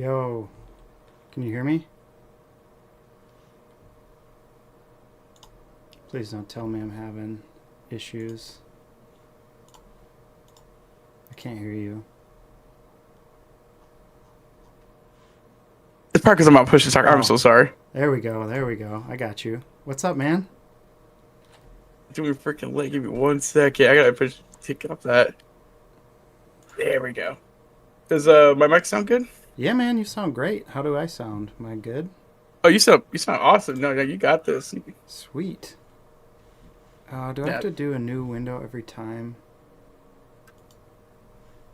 Yo, can you hear me? Please don't tell me I'm having issues. I can't hear you. It's probably because I'm not pushing talk. I'm Oh, so sorry. there we go. There we go. I got you. What's up, man? It's gonna be freaking late. Give me 1 second. I gotta push take off that. There we go. Does my mic sound good? Yeah, man, you sound great. How do I sound? Am I good? Oh, you sound awesome. No, you got this. Sweet. Do I have Yeah, to do a new window every time?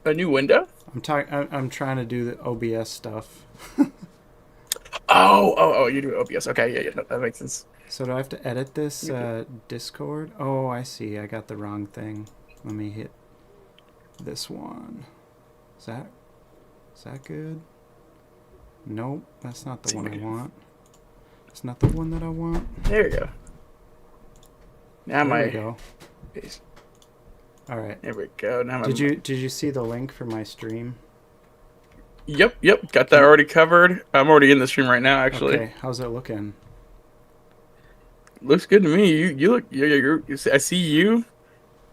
a new window. I'm trying to do the OBS stuff. Oh, you do OBS. Okay, yeah, no, that makes sense. So do I have to edit this Discord? Oh, I see. I got the wrong thing. Let me hit this one. Is that is that good? Nope, that's not the one I want. It's not the one that I want. There we go. Now There we my, go. All right. there we go. Now my. Did you see the link for my stream? Yep. Got that Can, already covered. I'm already in the stream right now. Actually, okay, how's it looking? looks good to me. You look. I see you.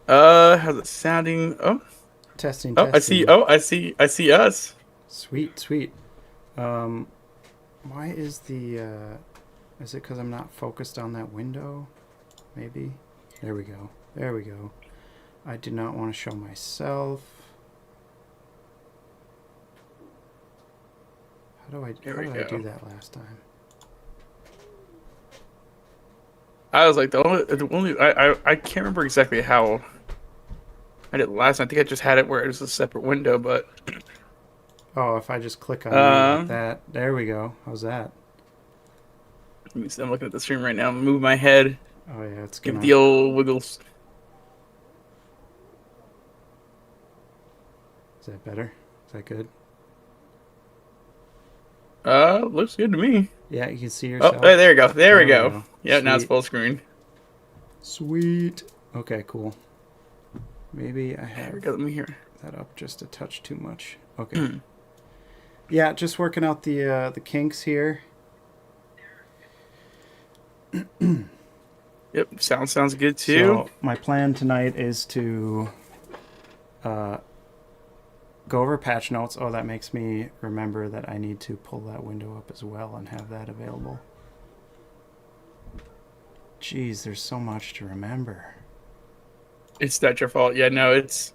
How's it sounding? Testing, Oh, I see. testing. Oh, I see us. Sweet, sweet. Um, why is the is it because I'm not focused on that window? Maybe. There we go. There we go. I do not want to show myself. There How we did I do go. that last time? I was like the only I can't remember exactly how I did it last time. I think I just had it where it was a separate window, but Oh, if I just click on you like um, that. There we go. How's that? let me see, I'm looking at the stream right now. Move my head, Oh yeah, it's give it gonna. the old wiggles. Is that better? Is that good? Looks good to me. Yeah, you can see Oh, yourself. hey, there we go. There we There we go. go. Yeah, now it's Sweet. full screen. Sweet. Okay, cool. Maybe I There we have go. Let me hear. that up just a touch too much. Okay. Yeah, just working out the kinks here. Yep, sounds good too. So my plan tonight is to uh, go over patch notes. Oh, that makes me remember that I need to pull that window up as well and have that available. Jeez, there's so much to remember. It's not your fault. Yeah, no, it's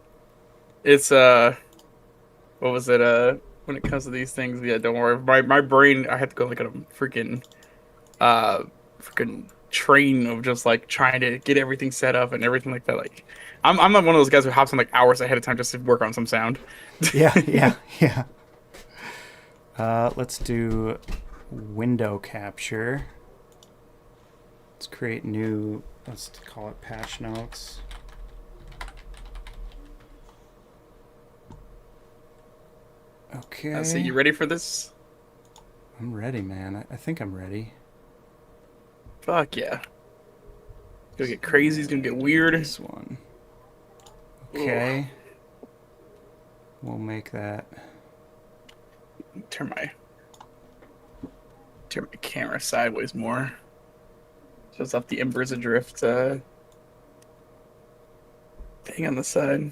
what was it? When it comes to these things, yeah, don't worry. My brain, I had to go like on a uh freaking train of just like trying to get everything set up and everything like that. Like I'm not one of those guys who hops on like hours ahead of time just to work on some sound. Yeah, yeah, yeah. Let's do window capture. Let's create new, let's call it patch notes. I see, Okay. you ready for this? I'm ready, man. I think I'm ready. Fuck yeah. It's gonna get crazy, it's gonna get weird. This one. Ugh. Okay. We'll make that. Turn my turn my camera sideways more. Shows off the Embers Adrift thing on the side.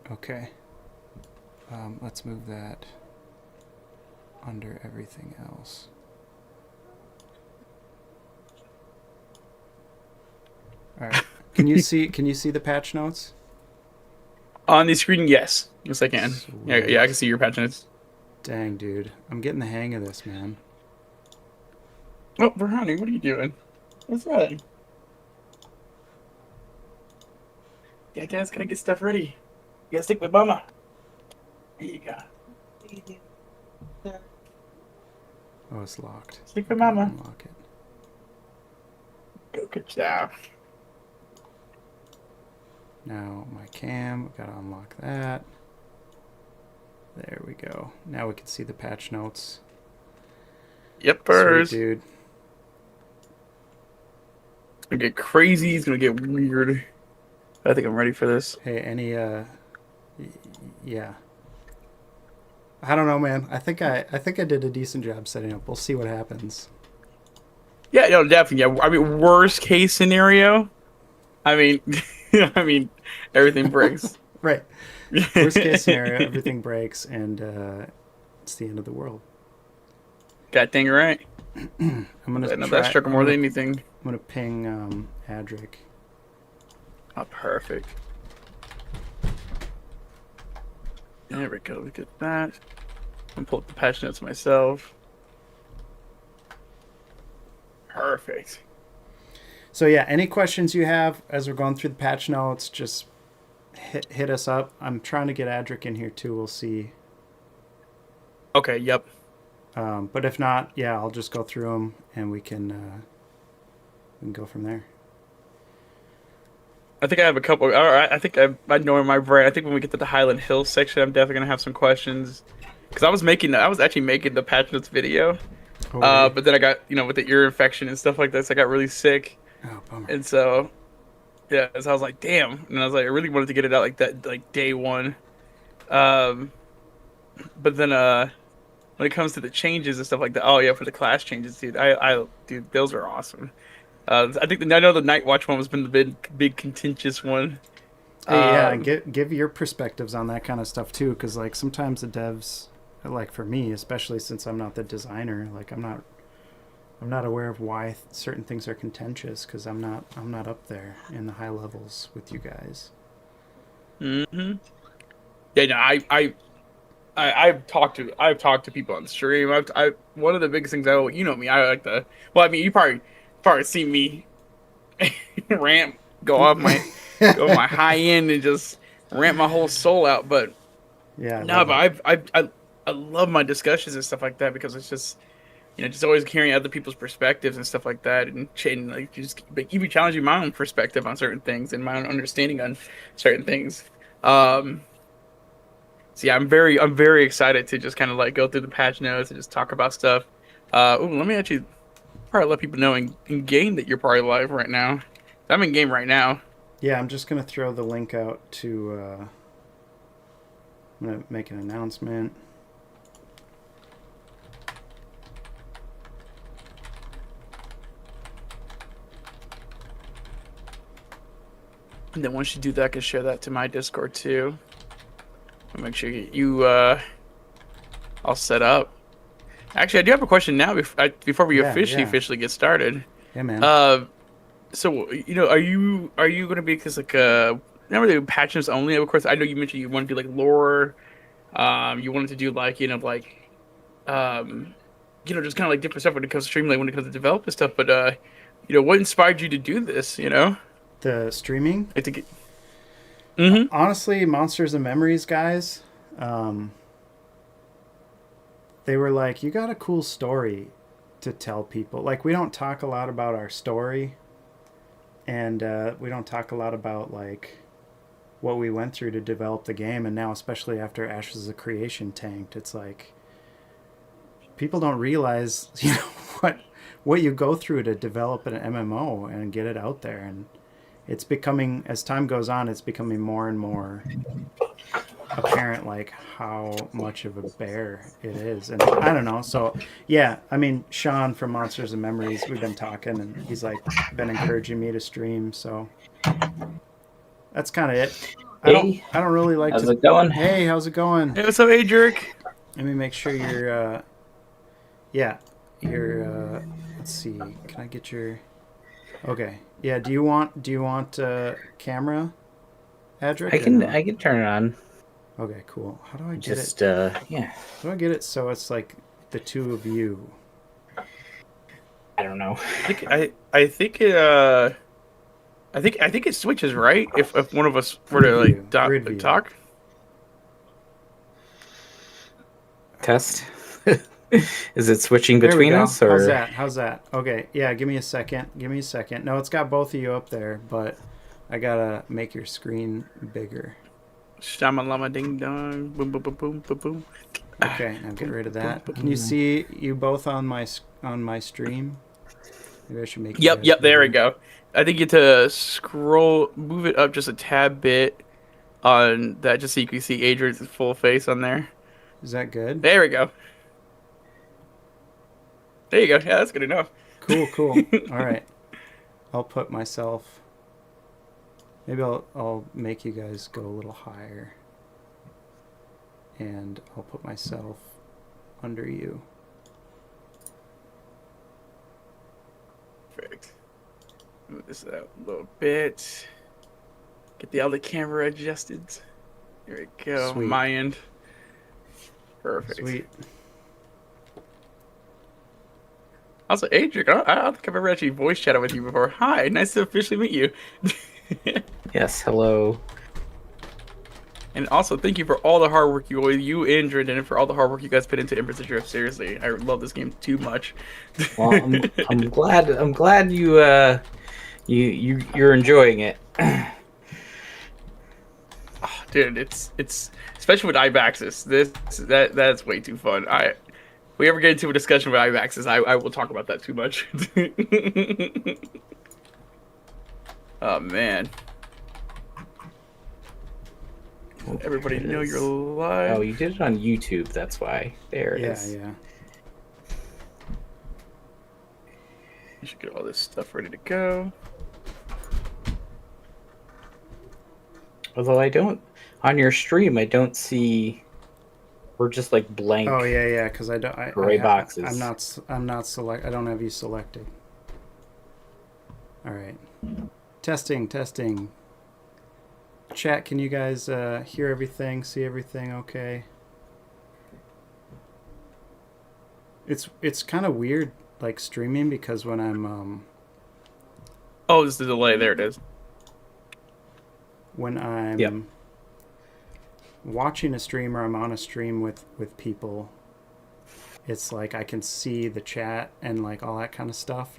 Okay. Let's move that under everything else. All right. Can you see the patch notes? On the screen, yes. Yes, I can. Yeah, I can Sweet. see your patches. Dang, dude. I'm getting the hang of this, man. Oh, Brownie, what are you doing? What's that? Yeah, guys, gotta get stuff ready. You gotta stick with mama. There you go. Oh, it's locked. Stick I with gotta mama. unlock it. Go, good job. Now my cam, gotta unlock that. There we go. Now we can see the patch notes. Yep, Sweet, birds. dude. It's gonna get crazy. It's gonna get weird. I think I'm ready for this. Hey, any yeah. I don't know, man. I think I did a decent job setting up. We'll see what happens. Yeah, no, definitely. Yeah, I mean, worst case scenario. I mean, I mean, everything breaks. Right. Worst case scenario, everything breaks and it's the end of the world. God dang right. I'm gonna No, that try. struck more than anything. I'm gonna ping Adric. Oh, perfect. There we go. Look at that. I'm pull up the patch notes myself. Perfect. So yeah, any questions you have as we're going through the patch notes, just hit us up. I'm trying to get Adric in here too. We'll see. Okay. Yep. But if not, yeah, I'll just go through them and we can go from there. I think I have a couple. All right. I know in my brain. I think when we get to the Highland Hills section, I'm definitely gonna have some questions. Because I was actually making the patch notes video. Oh, really? But then I got, with the ear infection and stuff like this, I got really sick. Oh, bummer. And so, yeah, so I was like, damn. And I was like, I really wanted to get it out like that, like day one. Um, but then, when it comes to the changes and stuff like that, oh yeah, for the class changes, dude, dude, those are awesome. I know the Night Watch one was been the big contentious one. Hey, yeah, Um, give your perspectives on that kind of stuff too, because like sometimes the devs, like for me, especially since I'm not the designer, like I'm not aware of why certain things are contentious because I'm not up there in the high levels with you guys. hmm Yeah, no, I've talked to people on stream. One of the biggest things me, I like the well, I mean, you probably see me rant, go my high end and just rant my whole soul out. But Yeah, I no, love it. but I love my discussions and stuff like that because it's just just always hearing other people's perspectives and stuff like that, and changing like just keep me challenging my own perspective on certain things and my own understanding on certain things. Um, so yeah, I'm very excited to just kind of like go through the patch notes and just talk about stuff. Let me actually probably let people know in game that you're probably live right now. I'm in game right now. Yeah, I'm just gonna throw the link out to. I'm gonna make an announcement. And then once you do that, I can share that to my Discord too. I'll make sure you all set up. Actually, I do have a question now before we Yeah, officially get started. yeah, man. So are you gonna be because like not really patches only? Of course, I know you mentioned you want to do like lore. You wanted to do like um, just kind of like different stuff when it comes to streaming, like when it comes to developing stuff. But what inspired you to do this? The streaming. Like to get. Mm-hmm. Honestly, Monsters and Memories guys, um, they were like, "You got a cool story to tell people." Like, we don't talk a lot about our story, and we don't talk a lot about like what we went through to develop the game. And now, especially after Ashes of Creation tanked, it's like people don't realize, what you go through to develop an MMO and get it out there. And it's becoming, as time goes on, it's becoming more and more apparent like how much of a bear it is. And I don't know, so yeah, I mean, Sean from Monsters and Memories, we've been talking and he's like been encouraging me to stream, so that's kind of it. Hey, I don't really like how's to. it going? Hey, how's it going? Hey, what's up, Adric? Let me make sure you're yeah, you're let's see, can I get your. Okay, yeah, do you want camera, Adric, I or can no? I can turn it on. Okay, cool. How do I get Just it? yeah. How do I get it so it's like the two of you? I don't know. I think it switches, right? If one of us were Grid to view, like grid view. talk. Test. Is it switching There we between go. us or? How's that? Okay, yeah, give me a second. No, it's got both of you up there, but I gotta make your screen bigger. Shamalama ding dong, boom boom boom boom boom boom. Okay, now get rid of that. Can you see you both on my stream? Maybe I should make. Yep, there we go. I think you have to move it up just a tad bit on that, just so you can see Adrian's full face on there. Is that good? There we go. There you go. Yeah, that's good enough. Cool, cool. All right. I'll put myself... Maybe I'll make you guys go a little higher. And I'll put myself under you. Perfect. Move this out a little bit. Get the other camera adjusted. There we go. Sweet. My end. Perfect. Sweet. Also, Adric, I don't think I've ever actually voice chatted with you before. Hi, nice to officially meet you. Yes, hello. And also, thank you for all the hard work you and Drindin, and for all the hard work you guys put into Embers Adrift. Seriously, I love this game too much. Well, I'm glad you're enjoying it. Oh, dude, it's especially with Ivaxis. That's way too fun. If we ever get into a discussion with Ivaxis, I will talk about that too much. Oh man. Everybody know you're live. Oh, you did it on YouTube, that's why. There it is. Yeah. You should get all this stuff ready to go. Although on your stream, I don't see. We're just like blank. Oh yeah. Because I don't. Gray boxes. I'm not select. I don't have you selected. All right. Testing. Chat. Can you guys hear everything? See everything? Okay. It's kind of weird, like streaming, because when I'm Oh, it's the delay. There it is. when I'm watching a stream or I'm on a stream with people, it's like I can see the chat and like all that kind of stuff,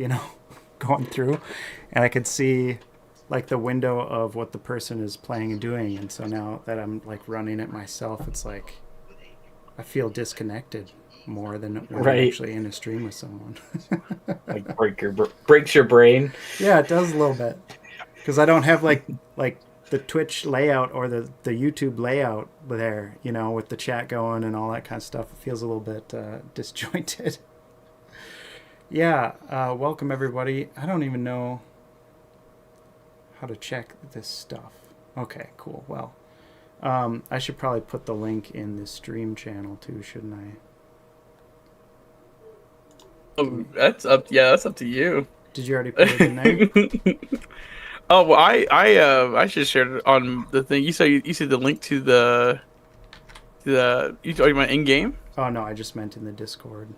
going through, and I could see like the window of what the person is playing and doing. And so now that I'm like running it myself, it's like I feel disconnected more than when I'm actually in a stream with someone. Like breaks your brain. Yeah, it does a little bit, because I don't have like the Twitch layout or the YouTube layout there, with the chat going and all that kind of stuff. It feels a little bit disjointed. Yeah, welcome everybody. I don't even know how to check this stuff. Okay, cool. Well, I should probably put the link in the stream channel too, shouldn't I? That's up to you. Did you already put it in there? Oh well, I just shared it on the thing. You said the link to the you talking about in game? Oh no, I just meant in the Discord.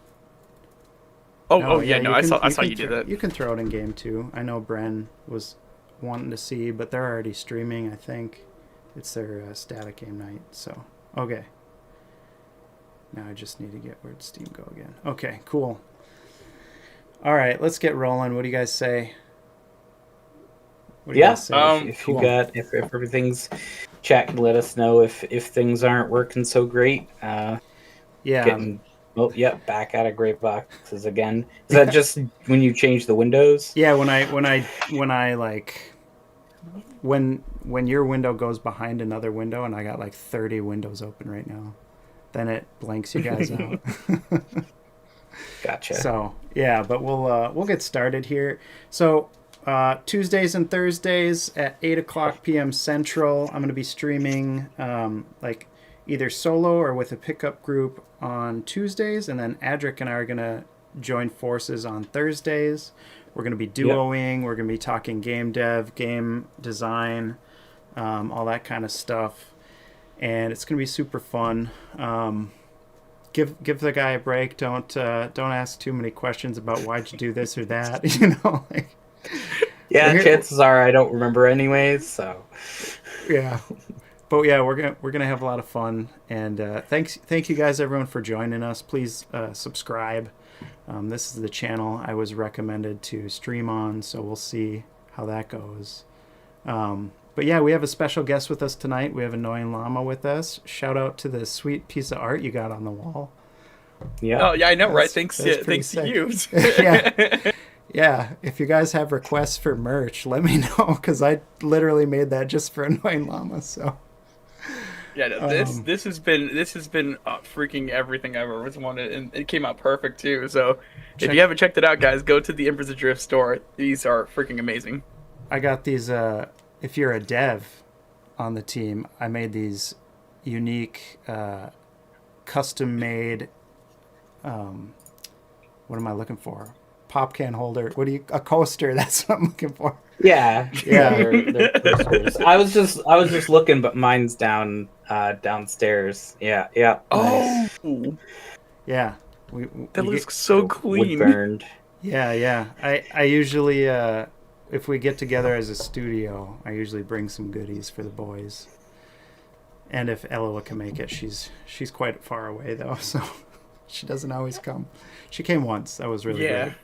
Oh yeah, I saw you did that. You can throw it in game too. I know Bren was wanting to see, but they're already streaming. I think it's their static game night. So okay. Now I just need to get where'd Steam go again. Okay, cool. All right, let's get rolling. What do you guys say? What do you guys say? If you got if everything's chat can let us know if things aren't working so great. Back out of gray boxes again. Is that just when you change the windows? Yeah, when your window goes behind another window, and I got like 30 windows open right now, then it blanks you guys out. Gotcha. So yeah, but we'll get started here. So Tuesdays and Thursdays at 8:00 p.m. Central, I'm going to be streaming like either solo or with a pickup group on Tuesdays, and then Adric and I are going to join forces on Thursdays. We're going to be duoing. Yep. We're going to be talking game dev, game design, all that kind of stuff, and it's going to be super fun. Give the guy a break. Don't ask too many questions about why'd you do this or that. Chances are I don't remember anyways. So yeah, but yeah, we're gonna have a lot of fun. And thank you guys everyone for joining us. Please subscribe. This is the channel I was recommended to stream on, so we'll see how that goes. But yeah, we have a special guest with us tonight. We have AnnoyingLlama with us. Shout out to the sweet piece of art you got on the wall. Yeah. Oh yeah, I know, right? Thanks to you. Yeah. If you guys have requests for merch, let me know, because I literally made that just for AnnoyingLlama. So. Yeah, no, this has been freaking everything I've ever wanted, and it came out perfect too. So if you haven't checked it out, guys, go to the Embers Adrift store. These are freaking amazing. I got these. If you're a dev on the team, I made these unique, custom-made. What am I looking for? Pop can holder. A coaster? That's what I'm looking for. Yeah, Yeah. they're posters. I was just looking, but mine's downstairs. Yeah. Oh, Yeah. that looks so clean. Wood burned. Yeah. I usually, if we get together as a studio, I usually bring some goodies for the boys. And if Ella can make it, she's quite far away though, so she doesn't always come. She came once. That was really great.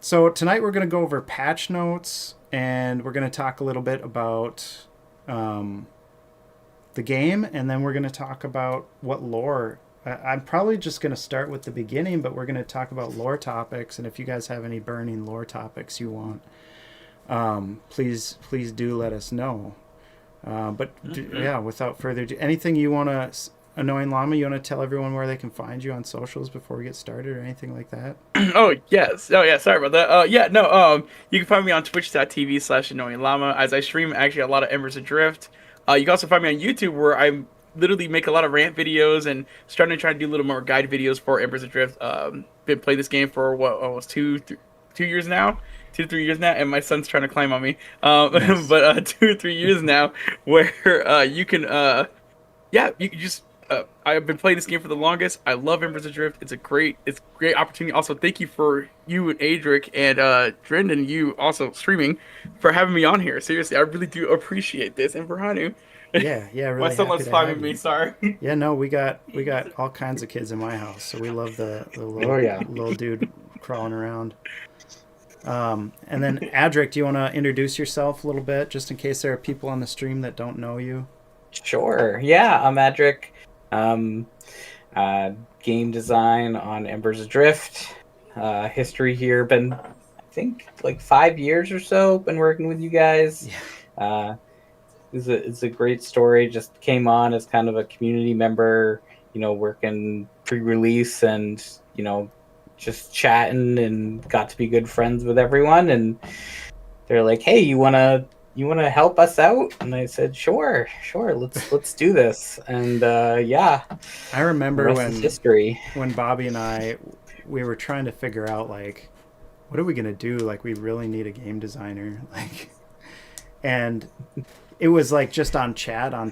So tonight we're going to go over patch notes, and we're going to talk a little bit about the game, and then we're going to talk about what lore. I'm probably just going to start with the beginning, but we're going to talk about lore topics, and if you guys have any burning lore topics you want, please do let us know. Without further ado, anything you want to... AnnoyingLlama, you want to tell everyone where they can find you on socials before we get started, or anything like that? Oh, yes. Oh, yeah, sorry about that. You can find me on twitch.tv/AnnoyingLlama, as I stream actually a lot of Embers Adrift. You can also find me on YouTube, where I literally make a lot of rant videos and starting to try to do a little more guide videos for Embers Adrift. Been playing this game for, almost 2 years now? 2 to 3 years now, and my son's trying to climb on me. Nice. But 2 or 3 years now, where you can just... I've been playing this game for the longest. I love Embers Adrift. It's a great opportunity. Also, thank you for you and Adric and Drindin, you also streaming, for having me on here. Seriously, I really do appreciate this. And for Hanu. Yeah, really. My son loves climbing me. Sorry. Yeah, no, we got all kinds of kids in my house, so we love the little dude crawling around. And then Adric, do you want to introduce yourself a little bit, just in case there are people on the stream that don't know you? Sure. Yeah, I'm Adric. Game design on Embers Adrift. History here, been, I think, like 5 years or so, been working with you guys. Yeah. It's a great story. Just came on as kind of a community member, working pre-release and, just chatting, and got to be good friends with everyone. And they're like, hey, you want to help us out? And I said, sure, let's do this. And I remember when Bobby and we were trying to figure out, like, what are we gonna do? Like, we really need a game designer, like, and it was like just on chat on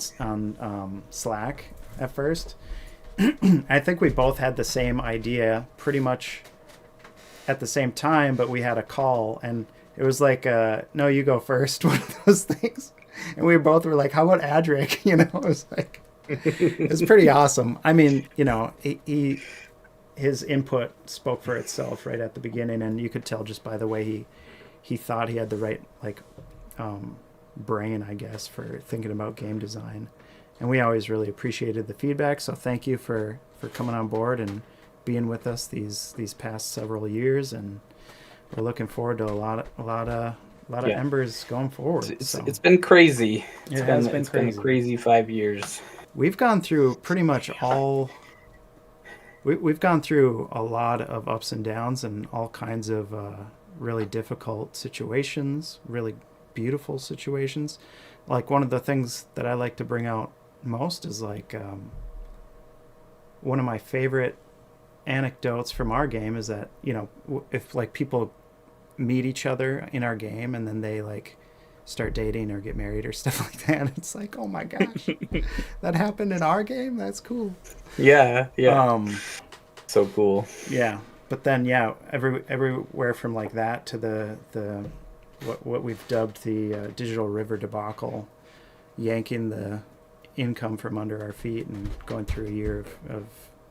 Slack at first. I think we both had the same idea pretty much at the same time, but we had a call, and it was like, no, you go first, one of those things. And we both were like, how about Adric? It was like, it was pretty awesome. I mean, his input spoke for itself right at the beginning, and you could tell just by the way he thought he had the right, like, brain, I guess, for thinking about game design. And we always really appreciated the feedback, so thank you for coming on board and being with us these past several years, and we're looking forward to a lot of Embers going forward. It's been crazy. It's been a crazy 5 years. We've gone through pretty much all. We've gone through a lot of ups and downs and all kinds of really difficult situations, really beautiful situations. Like, one of the things that I like to bring out most is, like, one of my favorite anecdotes from our game is that, if, like, people meet each other in our game and then they, like, start dating or get married or stuff like that, it's like, oh my gosh, that happened in our game? That's cool. Yeah. So cool. Yeah, but then everywhere from, like, that to the what we've dubbed the digital river debacle, yanking the income from under our feet and going through a year of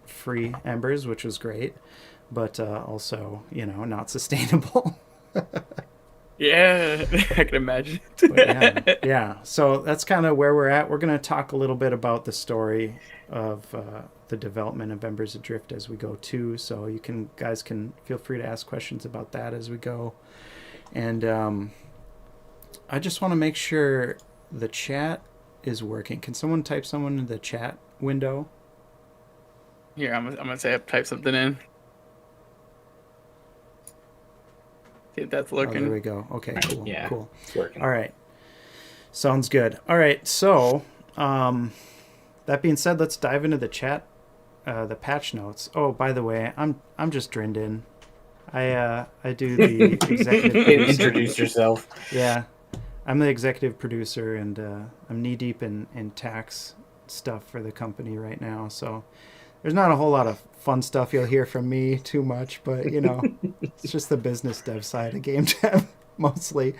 free embers, which was great, but also, not sustainable. Yeah, I can imagine. Yeah. So that's kind of where we're at. We're going to talk a little bit about the story of the development of Embers Adrift as we go too. So guys can feel free to ask questions about that as we go. And I just want to make sure the chat is working. Can someone type someone in the chat window? Here, I'm gonna say I type something in. See if that's Oh, there looking. we go. Okay, cool. Yeah. Cool. It's working. All right. Sounds good. All right. So, that being said, let's dive into the chat, the patch notes. Oh, by the way, I'm just Drindin. I do the executive producer. Introduce yourself. Yeah, I'm the executive producer, and I'm knee deep in tax stuff for the company right now. So there's not a whole lot of fun stuff you'll hear from me too much, but it's just the business dev side of game dev mostly.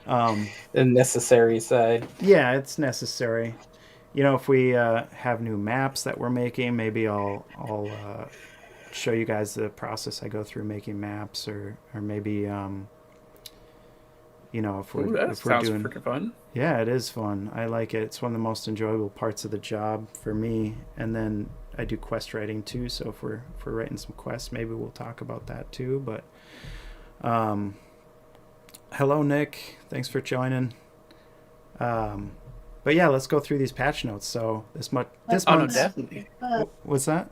The necessary side. Yeah, it's necessary. If we have new maps that we're making, maybe I'll show you guys the process I go through making maps, or maybe if we're sounds doing freaking fun. Yeah, it is fun. I like it. It's one of the most enjoyable parts of the job for me. And then I do quest writing too, so if we're writing some quests, maybe we'll talk about that too. But hello Nick, thanks for joining. But yeah, let's go through these patch notes. So this month, No, definitely. What's that?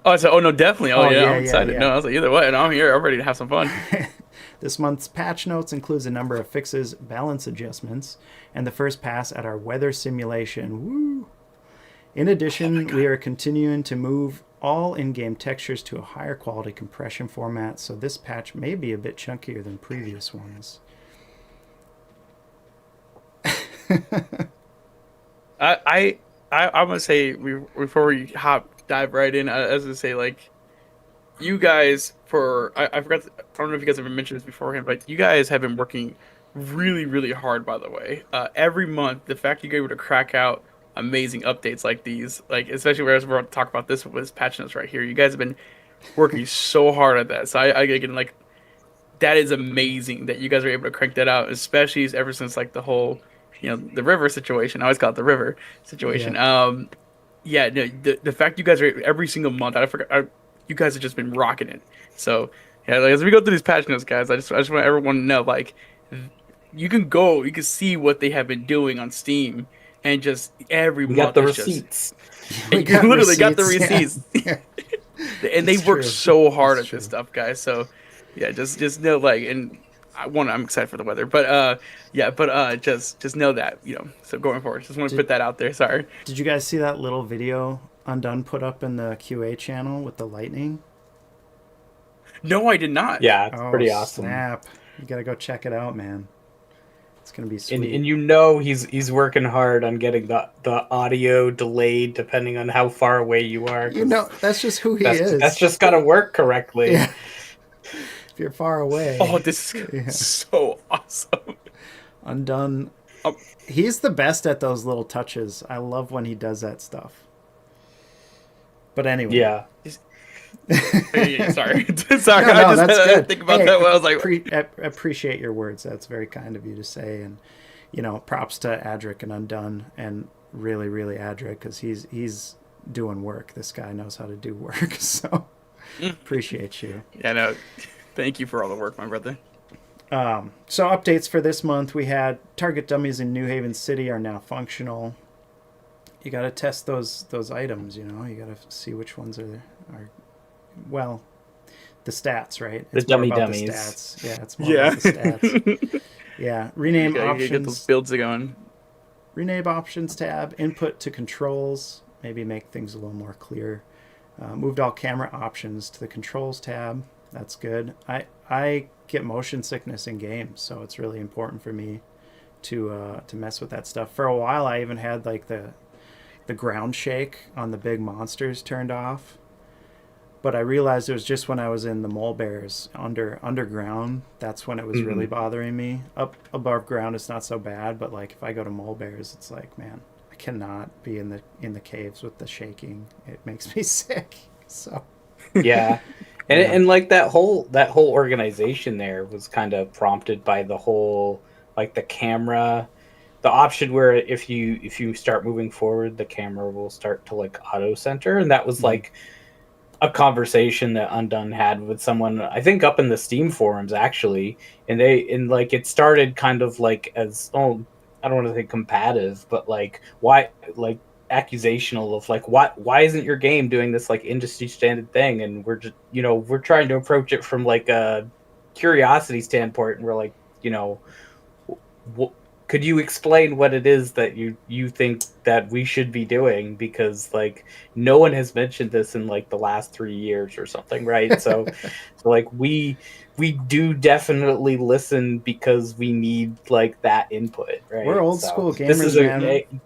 Oh, I said, no, definitely. Oh, yeah, I'm excited. yeah. No, I was like, either way, and I'm here. I'm ready to have some fun. This month's patch notes includes a number of fixes, balance adjustments, and the first pass at our weather simulation. Woo! In addition, we are continuing to move all in-game textures to a higher quality compression format, so this patch may be a bit chunkier than previous ones. I'm gonna say before we dive right in, I was gonna say, like, you guys I forgot. I don't know if you guys ever mentioned this beforehand, but you guys have been working really, really hard. By the way, every month, the fact you guys able to crack out amazing updates like these, like especially whereas we're going to talk about this with patch notes right here, you guys have been working so hard at that. So I again, like, that is amazing that you guys are able to crank that out, especially ever since like the whole, the river situation. I always call it the river situation. Yeah. No, the fact you guys are every single month, you guys have just been rocking it. So yeah, like, as we go through these patch notes, guys, I just want everyone to know, like, you can see what they have been doing on Steam, and just every month got the receipts. You literally got the receipts. Yeah. And they work so hard at this stuff, guys. So yeah, just know, like, and I'm excited for the weather, but just know that, so going forward, just want to put that out there. Sorry. Did you guys see that little video Undone put up in the QA channel with the lightning? No, I did not. Yeah, it's pretty awesome. Snap. You gotta go check it out, man. It's gonna be sweet. And he's working hard on getting the audio delayed depending on how far away you are. That's just who he is. That's just gotta work correctly. Yeah. If you're far away. Oh, this is so awesome. Undone. He's the best at those little touches. I love when he does that stuff. But anyway. Yeah. Sorry. No, that's good. I think about that when I was like, appreciate your words. That's very kind of you to say. And props to Adric and Undone, and really, really Adric, because he's doing work. This guy knows how to do work. So appreciate you. Yeah, no. Thank you for all the work, my brother. So updates for this month: we had target dummies in New Haven City are now functional. You got to test those items. You got to see which ones are well, the stats, right? It's the dummy dummies. The stats. Yeah, it's more about the stats. Yeah, rename options. Get those builds going. Rename options tab. Input to controls. Maybe make things a little more clear. Moved all camera options to the controls tab. That's good. I get motion sickness in games, so it's really important for me to mess with that stuff. For a while, I even had like the ground shake on the big monsters turned off. But I realized it was just when I was in the mole bears underground. That's when it was really bothering me. Up above ground, it's not so bad. But like if I go to mole bears, it's like, man, I cannot be in the caves with the shaking. It makes me sick. So yeah, and like that whole organization there was kind of prompted by the whole, like, the camera, the option where if you start moving forward, the camera will start to like auto center, and that was like a conversation that Undone had with someone, I think up in the Steam forums actually, and it started kind of like as, I don't want to say combative, but like why like accusational of like why isn't your game doing this like industry standard thing? And we're just we're trying to approach it from like a curiosity standpoint, and we're like could you explain what it is that you think that we should be doing, because like no one has mentioned this in like the last 3 years or something, right? So like we do definitely listen because we need like that input, right? We're old So school this is gamers, man.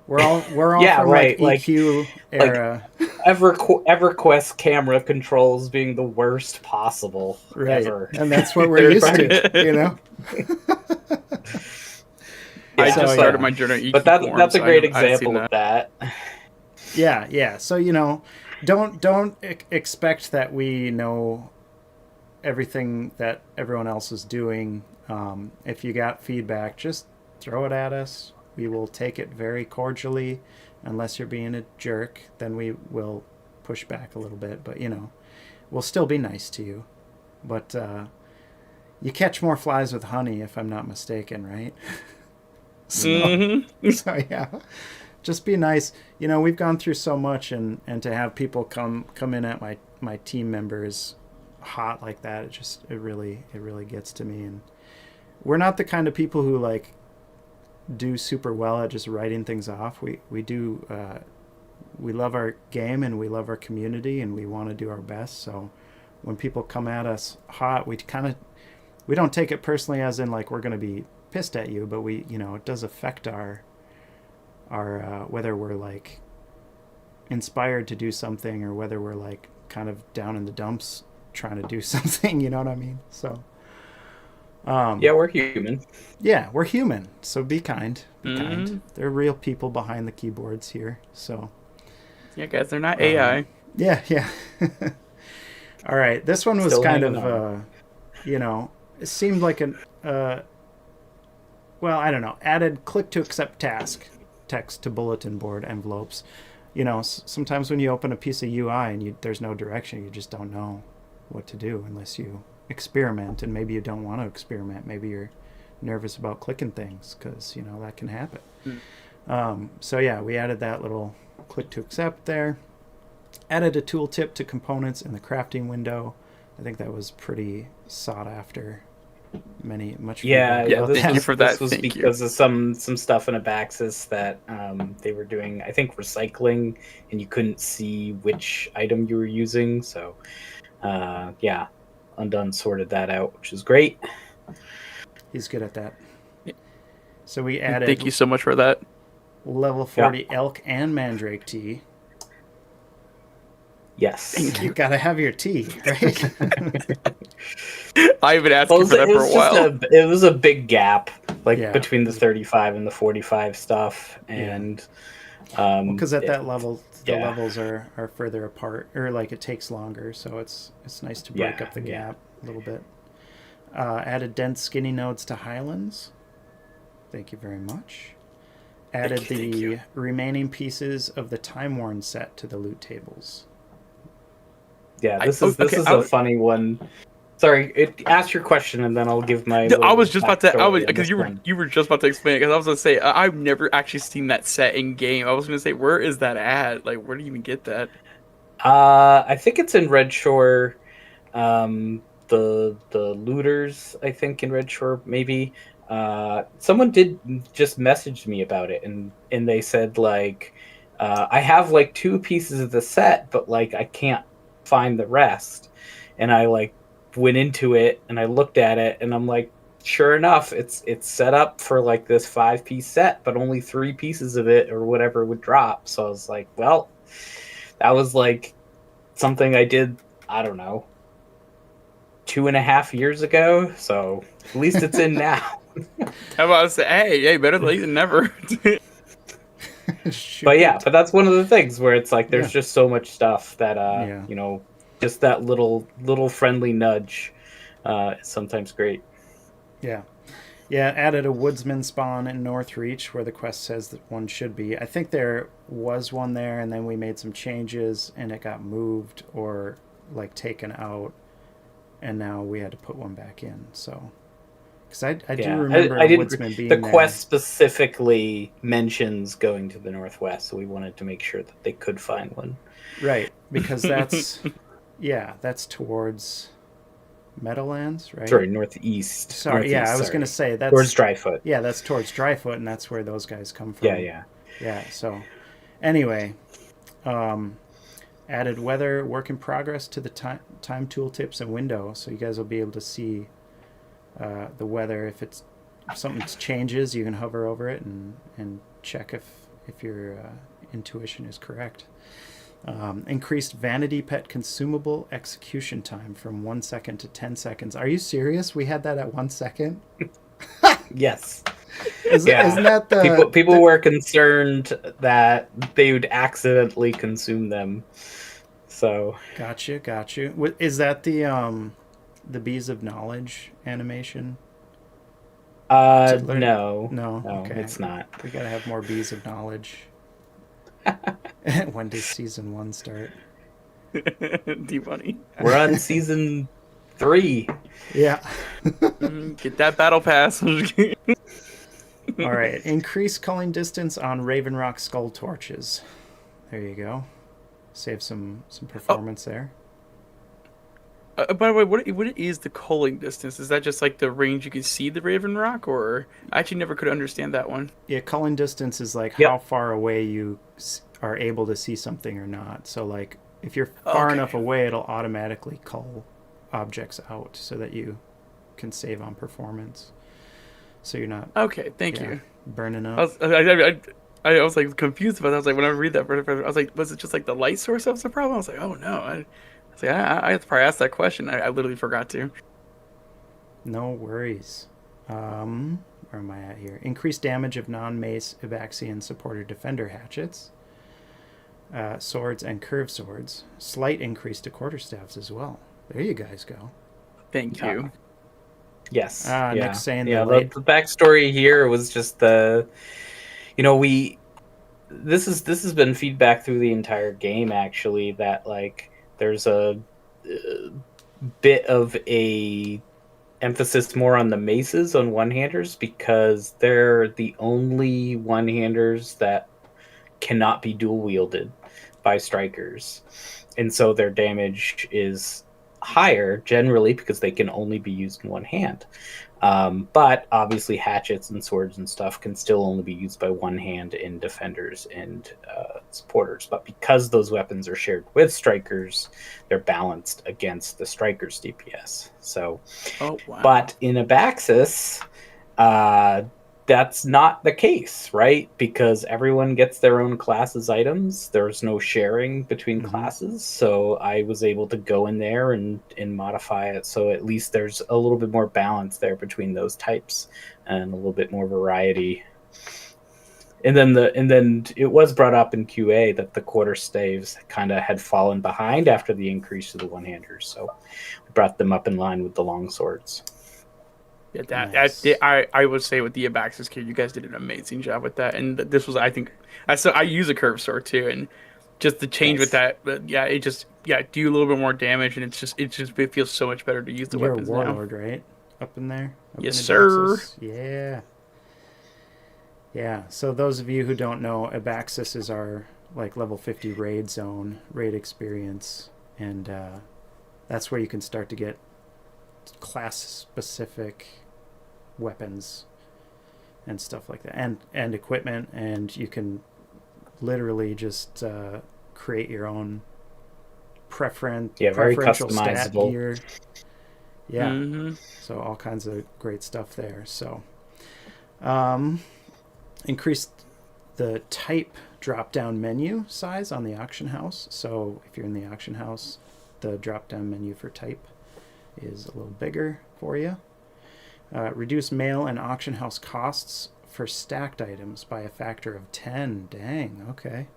We're all yeah, from like right, like EQ era. EverQuest camera controls being the worst possible Right. ever. And that's what we're They're used trying to, you know? I Yeah, just So, started yeah. my journey on but EQ forums. that's a great I've seen example of that. Yeah. So, don't expect that we know everything that everyone else is doing. If you got feedback, just throw it at us. We will take it very cordially. Unless you're being a jerk, then we will push back a little bit. But, we'll still be nice to you. But you catch more flies with honey, if I'm not mistaken, right? So yeah, just be nice. We've gone through so much, and to have people come in at my team members hot like that, it really gets to me. And we're not the kind of people who like do super well at just writing things off. We do we love our game and we love our community and we want to do our best. So when people come at us hot, we don't take it personally as in like we're going to be pissed at you, but it does affect our whether we're like inspired to do something or whether we're like kind of down in the dumps trying to do something, you know what I mean? So Yeah, we're human. Yeah, we're human. So be kind. Be kind. There are real people behind the keyboards here. So yeah, guys, they're not AI. Yeah. All right. This one was Still kind hanging of it seemed like an well, I don't know, added click to accept text to bulletin board envelopes. Sometimes when you open a piece of UI and there's no direction, you just don't know what to do unless you experiment, and maybe you don't want to experiment. Maybe you're nervous about clicking things because that can happen. So yeah, we added that little click to accept there. Added a tooltip to components in the crafting window. I think that was pretty sought after. Yeah, thank you for that. This was Thank because of some stuff in Abaxis that they were doing, I think, recycling, and you couldn't see which item you were using. So yeah, Undone sorted that out, which is great. He's good at that. So we added Thank you so much for that. level 40 elk and mandrake tea. Yes. You gotta have your tea, right? I've been asking for that for a while. It was a big gap, like Yeah. between the 35 and the 45 stuff, and because at that level, the yeah. levels are further apart, or like it takes longer, so it's nice to break up the gap a little bit. Added dense skinny nodes to Highlands. Thank you very much. Added the remaining pieces of the Time Worn set to the loot tables. Yeah, this is a funny one. Sorry, ask your question and then I'll give my. I was just about to. Because you one. were just about to explain it. Because I was gonna say I've never actually seen that set in game. I was gonna say, where is that at? Like, where do you even get that? I think it's in Red Shore. The looters, I think, in Red Shore, maybe. Someone did just message me about it, and they said like, I have like 2 pieces of the set, but like I can't find the rest. And I like went into it and I looked at it and I'm like, sure enough, it's set up for like this 5-piece set, but only 3 pieces of it or whatever would drop. So I was like, well, that was like something I did, I don't know, 2.5 years ago. So at least it's in now. How about I say, hey, better late than never. But that's one of the things where it's like there's just so much stuff that just that little friendly nudge is sometimes great. Yeah, added a woodsman spawn in Northreach where the quest says that one should be. I think there was one there, and then we made some changes and it got moved or like taken out, and now we had to put one back in. So Because I do Yeah, remember I didn't. Woodsman being The there. quest specifically mentions going to the northwest, so we wanted to make sure that they could find one. Right, because that's that's towards Meadowlands, right? Sorry, northeast. Sorry, yeah, I was gonna say that's towards Dryfoot. Yeah, that's towards Dryfoot, and that's where those guys come from. Yeah. So, anyway, added weather work in progress to the time tooltips and window, so you guys will be able to see the weather. If something changes, you can hover over it and check if your intuition is correct. Increased vanity pet consumable execution time from 1 second to 10 seconds. Are you serious? We had that at 1 second? Yes. Isn't that the people were concerned that they would accidentally consume them? So got you. Is that the Bees of Knowledge animation? no, Okay. it's not. We gotta have more Bees of Knowledge. When does season 1 start? D-Money. We're on season 3. Yeah. Get that battle pass. All right. Increase culling distance on Raven Rock skull torches. There you go. Save some performance there. By the way, what is the culling distance? Is that just like the range you can see the Raven Rock, or I actually never could understand that one? Yeah, culling distance is like Yep. how far away you are able to see something or not. So like if you're far enough away, it'll automatically cull objects out so that you can save on performance. So you're not Thank you. burning up. I was like confused about that. I was like, when I read that, I was like, was it just like the light source that was the problem? I was like, oh no. I have to probably ask that question. I literally forgot to. No worries. Where am I at here? Increased damage of non-mace, Ebaxian supporter defender hatchets, swords and curved swords. Slight increase to quarterstaffs as well. There you guys go. Thank you. Yes. Nick's saying the backstory here was just this has been feedback through the entire game, actually, that like there's a bit of a emphasis more on the maces on one-handers because they're the only one-handers that cannot be dual wielded by strikers, and so their damage is higher generally because they can only be used in one hand. But obviously hatchets and swords and stuff can still only be used by one hand in defenders and supporters. But because those weapons are shared with strikers, they're balanced against the strikers' DPS. So, But in Abaxis, that's not the case, right? Because everyone gets their own classes items. There's no sharing between classes. So I was able to go in there and modify it. So at least there's a little bit more balance there between those types and a little bit more variety. And then it was brought up in QA that the quarter staves kind of had fallen behind after the increase to the one-handers. So we brought them up in line with the long swords. Yeah, I would say with the Abaxis kit, you guys did an amazing job with that. And this was, I think, I use a curved sword too, and just the change with that, but do a little bit more damage, and it feels so much better to use the weapons now. You're a warlord, right? Up in there? Yes, sir. Yeah. So those of you who don't know, Abaxis is our like level 50 raid zone, raid experience, and that's where you can start to get class specific weapons and stuff like that, and equipment, and you can literally just create your own very preferential customizable stat gear. So all kinds of great stuff there. So increased the type drop down menu size on the auction house. So if you're in the auction house, the drop down menu for type is a little bigger for you. Reduce mail and auction house costs for stacked items by a factor of 10. Dang, okay.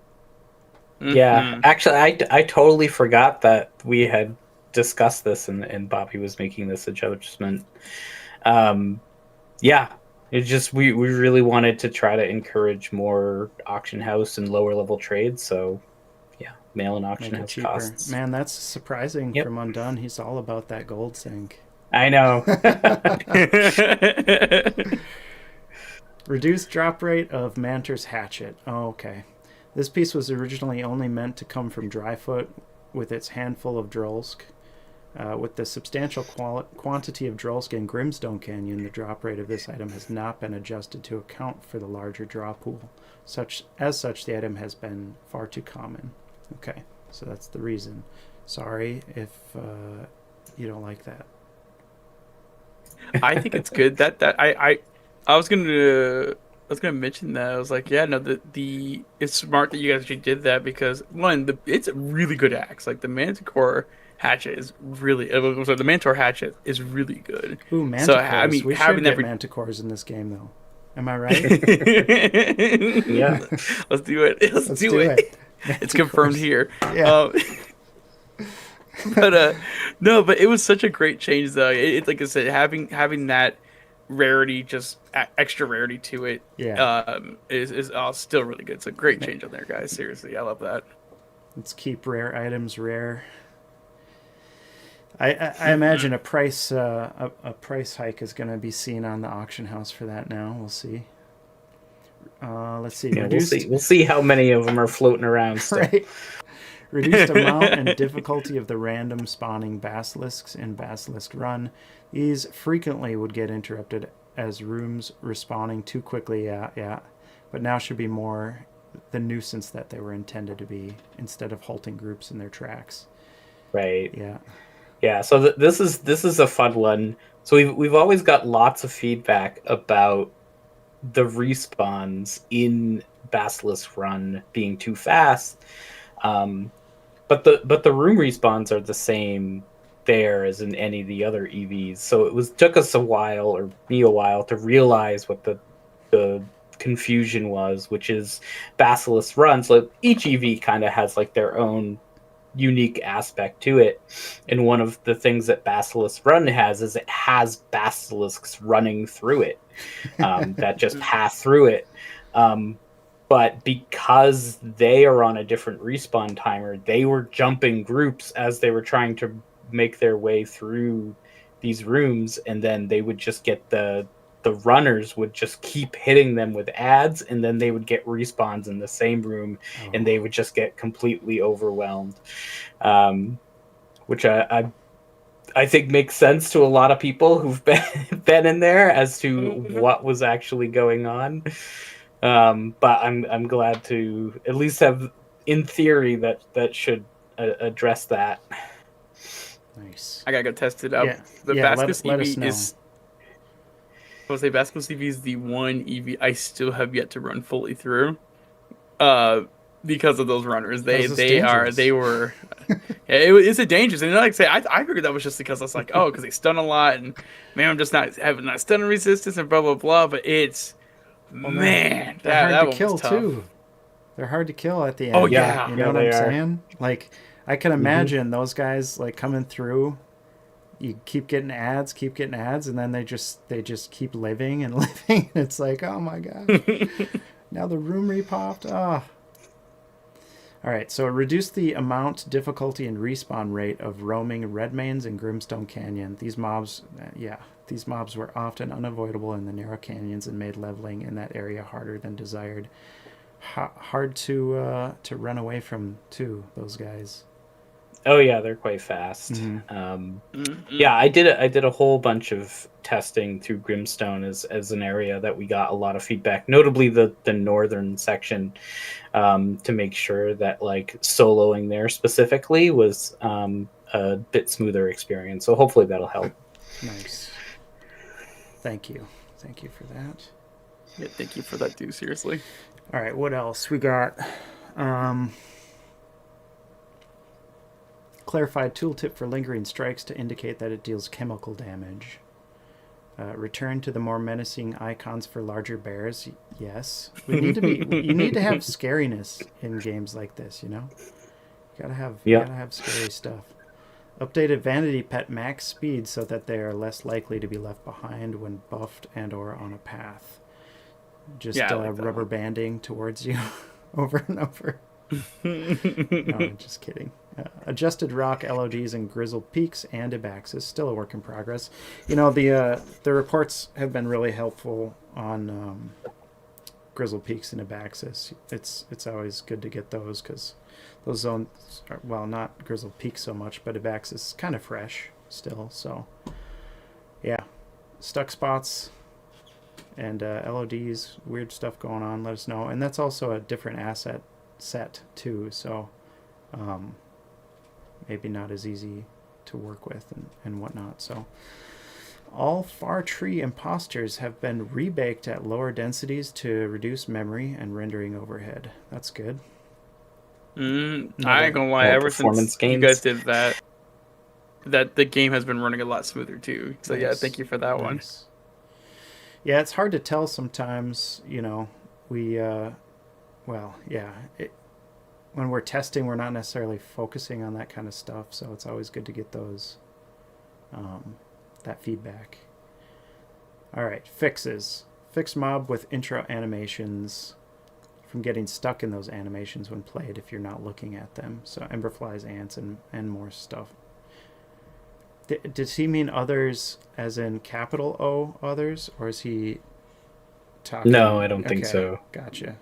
Yeah, actually, I totally forgot that we had discussed this and Bobby was making this adjustment. It just we really wanted to try to encourage more auction house and lower level trades. So mail and auction house costs. Man, that's surprising from Undone. He's all about that gold sink. I know. Reduced drop rate of Mantor's hatchet. Oh, okay. This piece was originally only meant to come from Dryfoot with its handful of Drolsk. With the substantial quantity of Drolsk in Grimstone Canyon, the drop rate of this item has not been adjusted to account for the larger draw pool. As such, the item has been far too common. Okay, so that's the reason. Sorry if you don't like that. I think it's good that I was gonna mention that. I was like, yeah, no, the it's smart that you guys actually did that because one, it's a really good axe. Like the Manticore hatchet is really, sorry, the Manticore hatchet is really good. Ooh, Manticores. So I mean, we having should that get Manticores in this game, though. Am I right? Yeah. Let's do it. Let's do it. It's confirmed here. Yeah. But no, but it was such a great change though. It's like I said, having that rarity, just extra rarity to it, Yeah. is still really good. It's a great change on there, guys. Seriously, I love that. Let's keep rare items rare. I imagine a price hike is going to be seen on the auction house for that now. We'll see. Let's see. Yeah, we'll see how many of them are floating around still. Right. Reduced amount and difficulty of the random spawning basilisks in Basilisk Run. These frequently would get interrupted as rooms respawning too quickly. Yeah. But now should be more the nuisance that they were intended to be instead of halting groups in their tracks. Right. Yeah. Yeah, so this is a fun one. So we've always got lots of feedback about the respawns in Basilisk Run being too fast, but the room respawns are the same there as in any of the other EVs. So took us a while, or me a while, to realize what the confusion was, which is Basilisk Run. So each EV kind of has like their own unique aspect to it, and one of the things that Basilisk Run has is it has basilisks running through it that just pass through it, but because they are on a different respawn timer, they were jumping groups as they were trying to make their way through these rooms, and then they would just get the runners would just keep hitting them with ads, and then they would get respawns in the same room, and they would just get completely overwhelmed, which I think makes sense to a lot of people who've been in there as to what was actually going on. But I'm glad to at least have, in theory, that should address that. Nice. I gotta go test it out. Yeah. The Yeah, Basilisk let EV us know. is. I would say Basilisk EV is the one EV I still have yet to run fully through, because of those runners. It's a dangerous. And like I say, I figured that was just because I was like, because they stun a lot, and man, I'm just not having that stun resistance and blah blah blah. But it's they're that hard one to kill was tough. too. They're hard to kill at the end. Oh yeah, you know what they I'm are. saying? Like I can imagine those guys like coming through. You keep getting ads, and then they just keep living and living. It's like, oh my god. Now the room repopped. Oh. All right, so reduce the amount, difficulty, and respawn rate of roaming Redmains and Grimstone Canyon. These mobs were often unavoidable in the narrow canyons and made leveling in that area harder than desired. Hard to run away from too. Those guys. Oh yeah, they're quite fast. Yeah, I did a whole bunch of testing through Grimstone as an area that we got a lot of feedback, notably the northern section, to make sure that like soloing there specifically was a bit smoother experience. So hopefully that'll help. Nice. Thank you for that. Yeah, thank you for that, dude. Seriously. All right, what else we got? Clarified tooltip for lingering strikes to indicate that it deals chemical damage. Return to the more menacing icons for larger bears. Yes, you need to have scariness in games like this. You know, you gotta have scary stuff. Updated vanity pet max speed so that they are less likely to be left behind when buffed and/or on a path. Just rubber banding towards you over and over. No, I'm just kidding. Adjusted rock, LODs, and grizzled peaks, and Abaxis. Still a work in progress. The reports have been really helpful on grizzled peaks and Abaxis. It's always good to get those because those zones are, well, not grizzled peaks so much, but Abaxis is kind of fresh still. So yeah, stuck spots and LODs, weird stuff going on, let us know. And that's also a different asset set too, so maybe not as easy to work with and whatnot. So all far tree imposters have been rebaked at lower densities to reduce memory and rendering overhead. That's good. I ain't gonna lie, ever since you guys did that the game has been running a lot smoother too. So nice. Yeah, thank you for that one. Yeah, it's hard to tell sometimes, when we're testing, we're not necessarily focusing on that kind of stuff, so it's always good to get those, that feedback. All right, fixes. Fix mob with intro animations from getting stuck in those animations when played if you're not looking at them. So emberflies, ants, and more stuff. Does he mean others as in capital O others, or is he talking? No, I don't think so. Gotcha.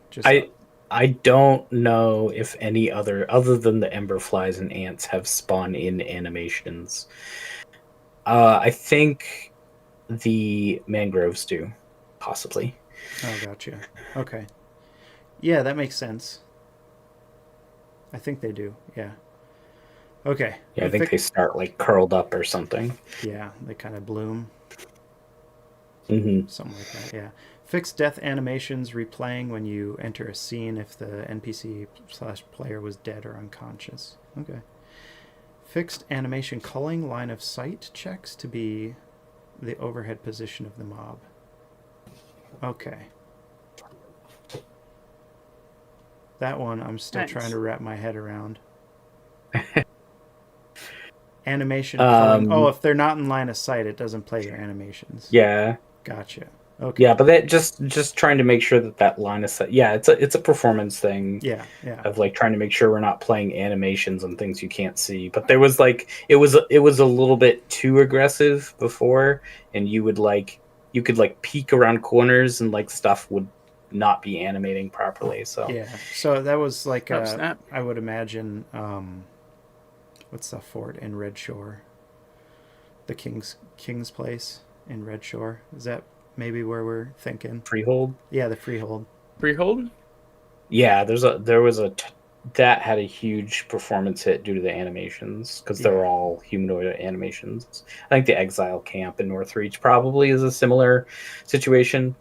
I don't know if any other than the emberflies and ants have spawn-in animations. I think the mangroves do, possibly. Oh, gotcha. Okay. Yeah, that makes sense. I think they do, yeah. Okay. Yeah, I think they start like curled up or something. Yeah, they kind of bloom. Mm-hmm. Something like that, yeah. Fix death animations replaying when you enter a scene if the NPC/player was dead or unconscious. Okay. Fixed animation culling line of sight checks to be the overhead position of the mob. Okay. That one I'm still trying to wrap my head around. Animation culling. Oh, if they're not in line of sight, it doesn't play their animations. Yeah. Gotcha. Okay. Yeah, but that just trying to make sure that line of sight. Yeah, it's a performance thing. Yeah. Of like trying to make sure we're not playing animations and things you can't see. But there was like it was a little bit too aggressive before, and you could peek around corners and like stuff would not be animating properly. So yeah. So that was like I would imagine what's the fort in Red Shore? The King's Place in Red Shore. Is that maybe where we're thinking? Freehold? Yeah, the Freehold. Freehold? Yeah, that had a huge performance hit due to the animations because they're all humanoid animations. I think the Exile Camp in Northreach probably is a similar situation.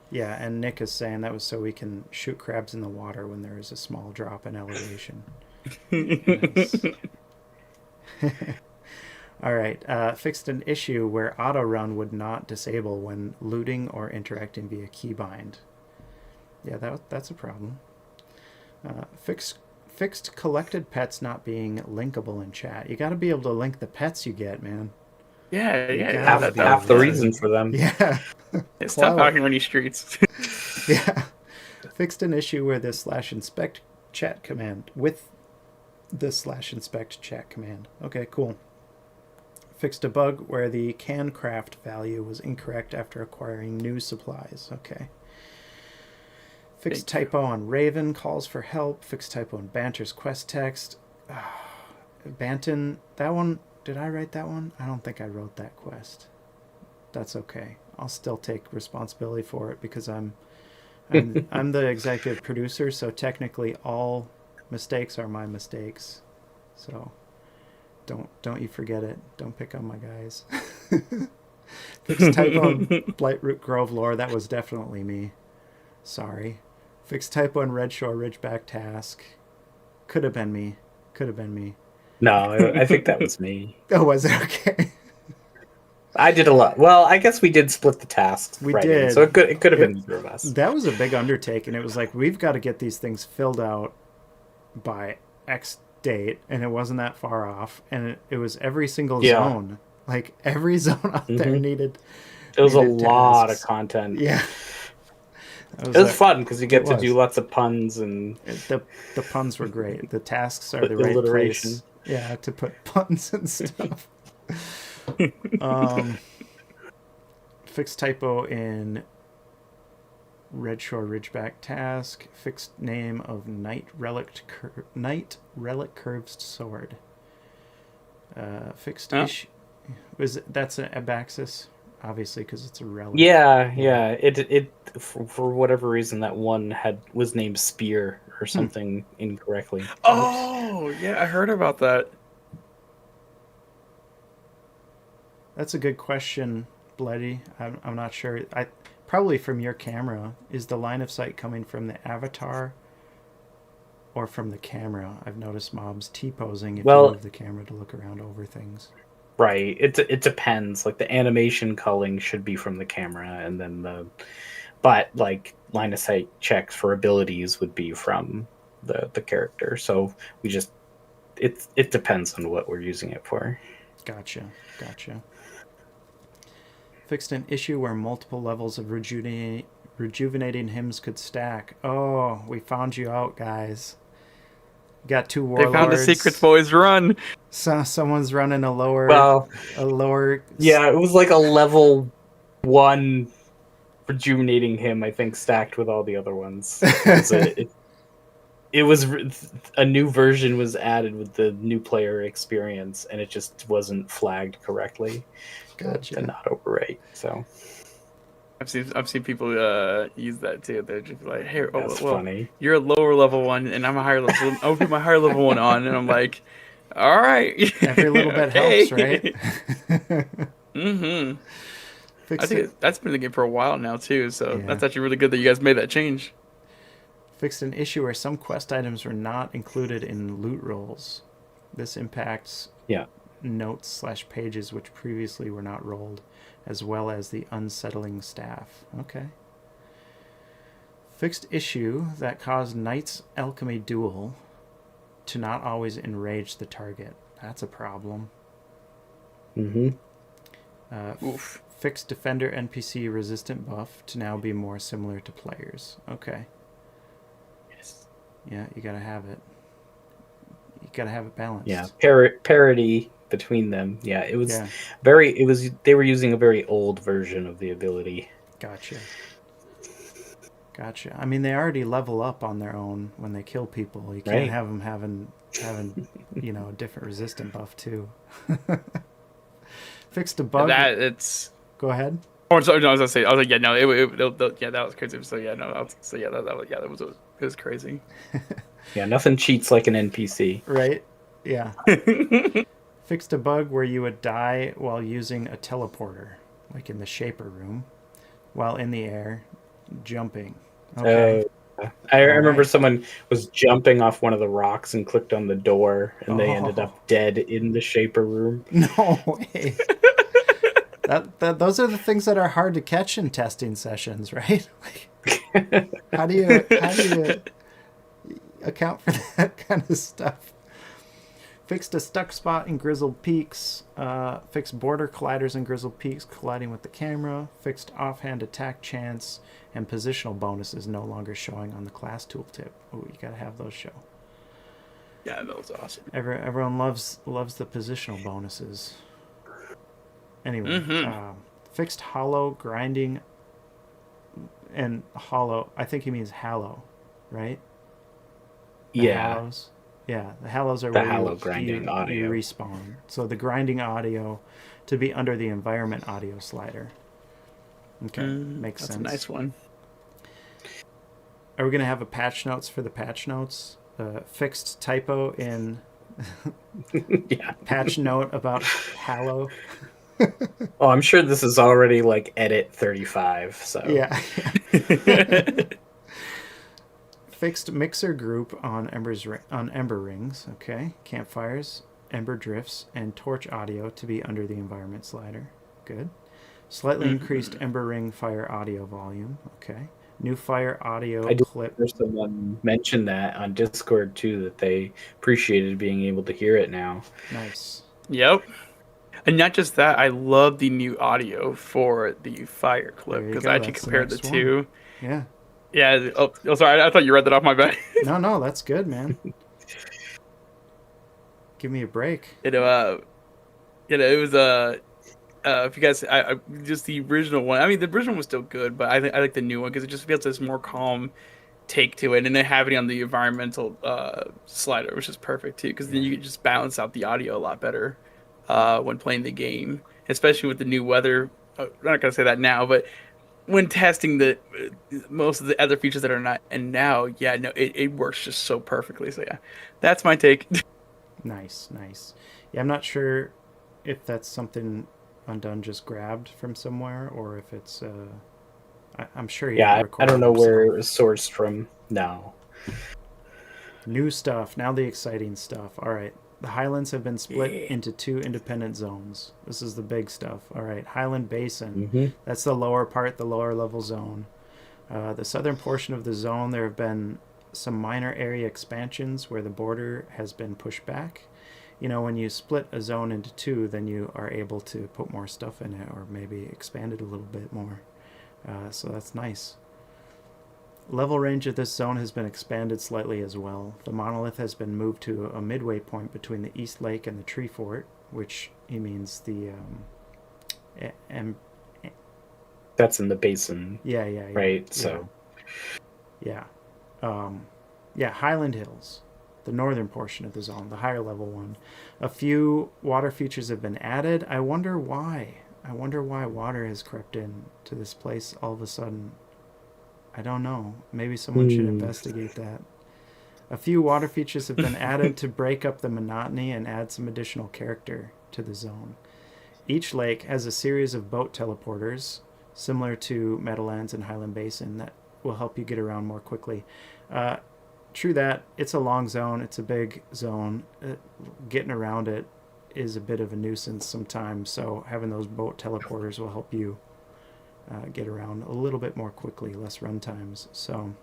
Yeah, and Nick is saying that was so we can shoot crabs in the water when there is a small drop in elevation. All right. Fixed an issue where auto run would not disable when looting or interacting via keybind. Yeah, that's a problem. Fixed collected pets not being linkable in chat. You got to be able to link the pets you get, man. Yeah. Half the reason for them. Yeah. It's tough out here on these streets. Yeah. Fixed an issue where the /inspect chat command with the /inspect chat command. Okay, cool. Fixed a bug where the can craft value was incorrect after acquiring new supplies. Okay. Fixed typo on Raven calls for help. Fixed typo on Banter's quest text. Banton, that one, did I write that one? I don't think I wrote that quest. That's okay. I'll still take responsibility for it because I'm the executive producer, so technically all mistakes are my mistakes. So don't you forget it. Don't pick on my guys. Fixed typo on Blightroot Grove lore, that was definitely me. Sorry. Fixed typo on Red Shore Ridgeback task. Could have been me. No, I think that was me. Oh, was it? Okay. I did a lot. Well, I guess we did split the tasks. We did. So it could have been either of us. That was a big undertaking. It was like, we've got to get these things filled out by X date, and it wasn't that far off. And it was every single zone. Like, every zone out there needed... It was a lot of content. Yeah. That It was a- fun because you get it to was. do lots of puns and the puns were great. The tasks are the right alliteration. place. Yeah, to put puns and stuff. Fixed typo in Red Shore Ridgeback task. Fixed name of Knight Relic Curved Sword. Fixed issue. That's an Abaxis, obviously, because it's a relic. Yeah. It for whatever reason that one was named Spear or something incorrectly. Oh, yeah, I heard about that. That's a good question, Bloody. I'm not sure. Probably from your camera. Is the line of sight coming from the avatar or from the camera? I've noticed mobs T-posing if you move the camera to look around over things. Right. It depends. Like the animation culling should be from the camera, and then but like line of sight checks for abilities would be from the character. So we just it depends on what we're using it for. Gotcha. Fixed an issue where multiple levels of rejuvenating hymns could stack. Oh, we found you out, guys. Got 2 warlords. They found the secrets, boys. Run! Someone's running a lower. Yeah, it was like a level 1 rejuvenating hymn, I think, stacked with all the other ones. It was a new version was added with the new player experience, and it just wasn't flagged correctly. Gotcha. To not overwrite. So I've seen people use that too. They're just like, "Hey, funny. You're a lower level one, and I'm a higher level. I'll put my higher level one on." And I'm like, "All right." Every little bit helps, right? Mm-hmm. I think that's been in the game for a while now too. So that's actually really good that you guys made that change. Fixed an issue where some quest items were not included in loot rolls. This impacts notes/pages which previously were not rolled, as well as the unsettling staff. Okay. Fixed issue that caused Knight's Alchemy Duel to not always enrage the target. That's a problem. Fixed Defender NPC resistant buff to now be more similar to players. Okay. Yes. Yeah, you gotta have it. You gotta have it balanced. Yeah, parity between them. Yeah, it was they were using a very old version of the ability. Gotcha. I mean, they already level up on their own when they kill people. You can't have them having a different resistant buff too. Fixed a bug. Go ahead. Oh, sorry, no, I was gonna say. I was like, yeah, no, that was crazy. So yeah, no, that was crazy. Yeah, nothing cheats like an NPC. Right. Yeah. Fixed a bug where you would die while using a teleporter, like in the Shaper room, while in the air, jumping. Okay. I remember someone was jumping off one of the rocks and clicked on the door, and they ended up dead in the Shaper room. No way. Those are the things that are hard to catch in testing sessions, right? How do you account for that kind of stuff? Fixed a stuck spot in Grizzled Peaks. Fixed border colliders in Grizzled Peaks colliding with the camera. Fixed offhand attack chance and positional bonuses no longer showing on the class tooltip. Oh, you gotta have those show. Yeah, that was awesome. Everyone loves the positional bonuses. Anyway, fixed hollow grinding and hollow. I think he means hallow, right? Hallows. Yeah, the hallows are where grinding audio. You respawn. So the grinding audio to be under the environment audio slider. Okay, makes sense. That's a nice one. Are we gonna have a patch notes for the patch notes? Fixed typo in patch note about hallow. Oh, I'm sure this is already like edit 35. So yeah. Fixed mixer group on Ember rings. Okay, campfires, Ember drifts, and torch audio to be under the environment slider. Good. Slightly increased Ember ring fire audio volume. Okay. New fire audio clip. Someone mentioned that on Discord too, that they appreciated being able to hear it now. Nice. Yep. And not just that, I love the new audio for the fire clip because I actually compared the two. Yeah. Yeah. Oh, sorry. I thought you read that off my back. No, that's good, man. Give me a break. It it was if you guys, just the original one. I mean, the original was still good, but I think I like the new one because it just feels this more calm take to it, and then having it on the environmental slider, which is perfect too, because then you can just balance out the audio a lot better when playing the game, especially with the new weather. I'm not gonna say that now, but when testing the most of the other features that are not, and now, yeah, no, it works just so perfectly. So yeah, that's my take. Nice. Yeah, I'm not sure if that's something Undone just grabbed from somewhere or if it's. I'm sure he Yeah, I recorded don't know where it himself. was sourced from. No. New stuff. Now the exciting stuff. All right. The Highlands have been split Yeah. into 2 independent zones. This is the big stuff. All right. Highland Basin. Hmm. That's the lower part, the lower level zone. The southern portion of the zone, there have been some minor area expansions where the border has been pushed back. You know, when you split a zone into 2, then you are able to put more stuff in it or maybe expand it a little bit more. So that's nice. Level range of this zone has been expanded slightly as well. The monolith has been moved to a midway point between the East Lake and the Tree Fort, which he means the That's in the basin, yeah. right? So, Yeah. Yeah, Highland Hills, the northern portion of the zone, the higher level one. A few water features have been added. I wonder why. I wonder why water has crept in to this place all of a sudden. I don't know. Maybe someone should investigate that. A few water features have been added to break up the monotony and add some additional character to the zone. Each lake has a series of boat teleporters, similar to Meadowlands and Highland Basin, that will help you get around more quickly. True that, it's a long zone, it's a big zone. Getting around it is a bit of a nuisance sometimes, so having those boat teleporters will help you get around a little bit more quickly, less run times. So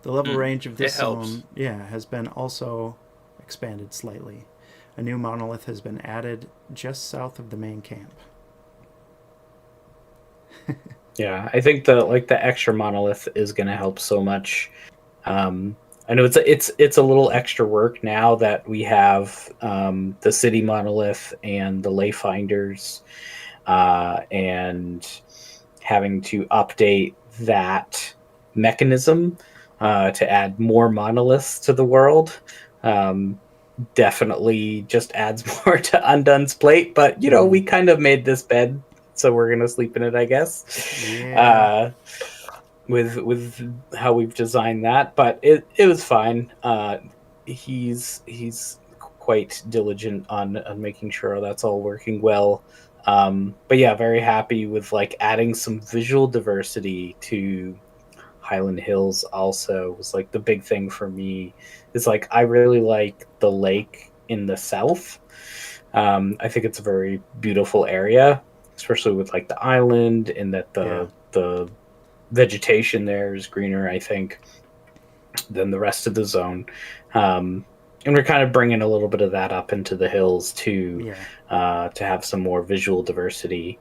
the level range of It this helps. zone, yeah, has been also expanded slightly. A new monolith has been added just south of the main camp. yeah, I think the extra monolith is going to help so much. I know it's a little extra work now that we have the city monolith and the lay finders, and having to update that mechanism to add more monoliths to the world. Definitely just adds more to Undone's plate, but we kind of made this bed, so we're gonna sleep in it, I guess. Yeah. With how we've designed that, but it was fine. He's quite diligent on making sure that's all working well. But yeah, very happy with like adding some visual diversity to Highland Hills. Also was like the big thing for me is like I really like the lake in the south. I think it's a very beautiful area, especially with like the island and that the vegetation there is greener, I think, than the rest of the zone. And we're kind of bringing a little bit of that up into the hills too, to have some more visual diversity.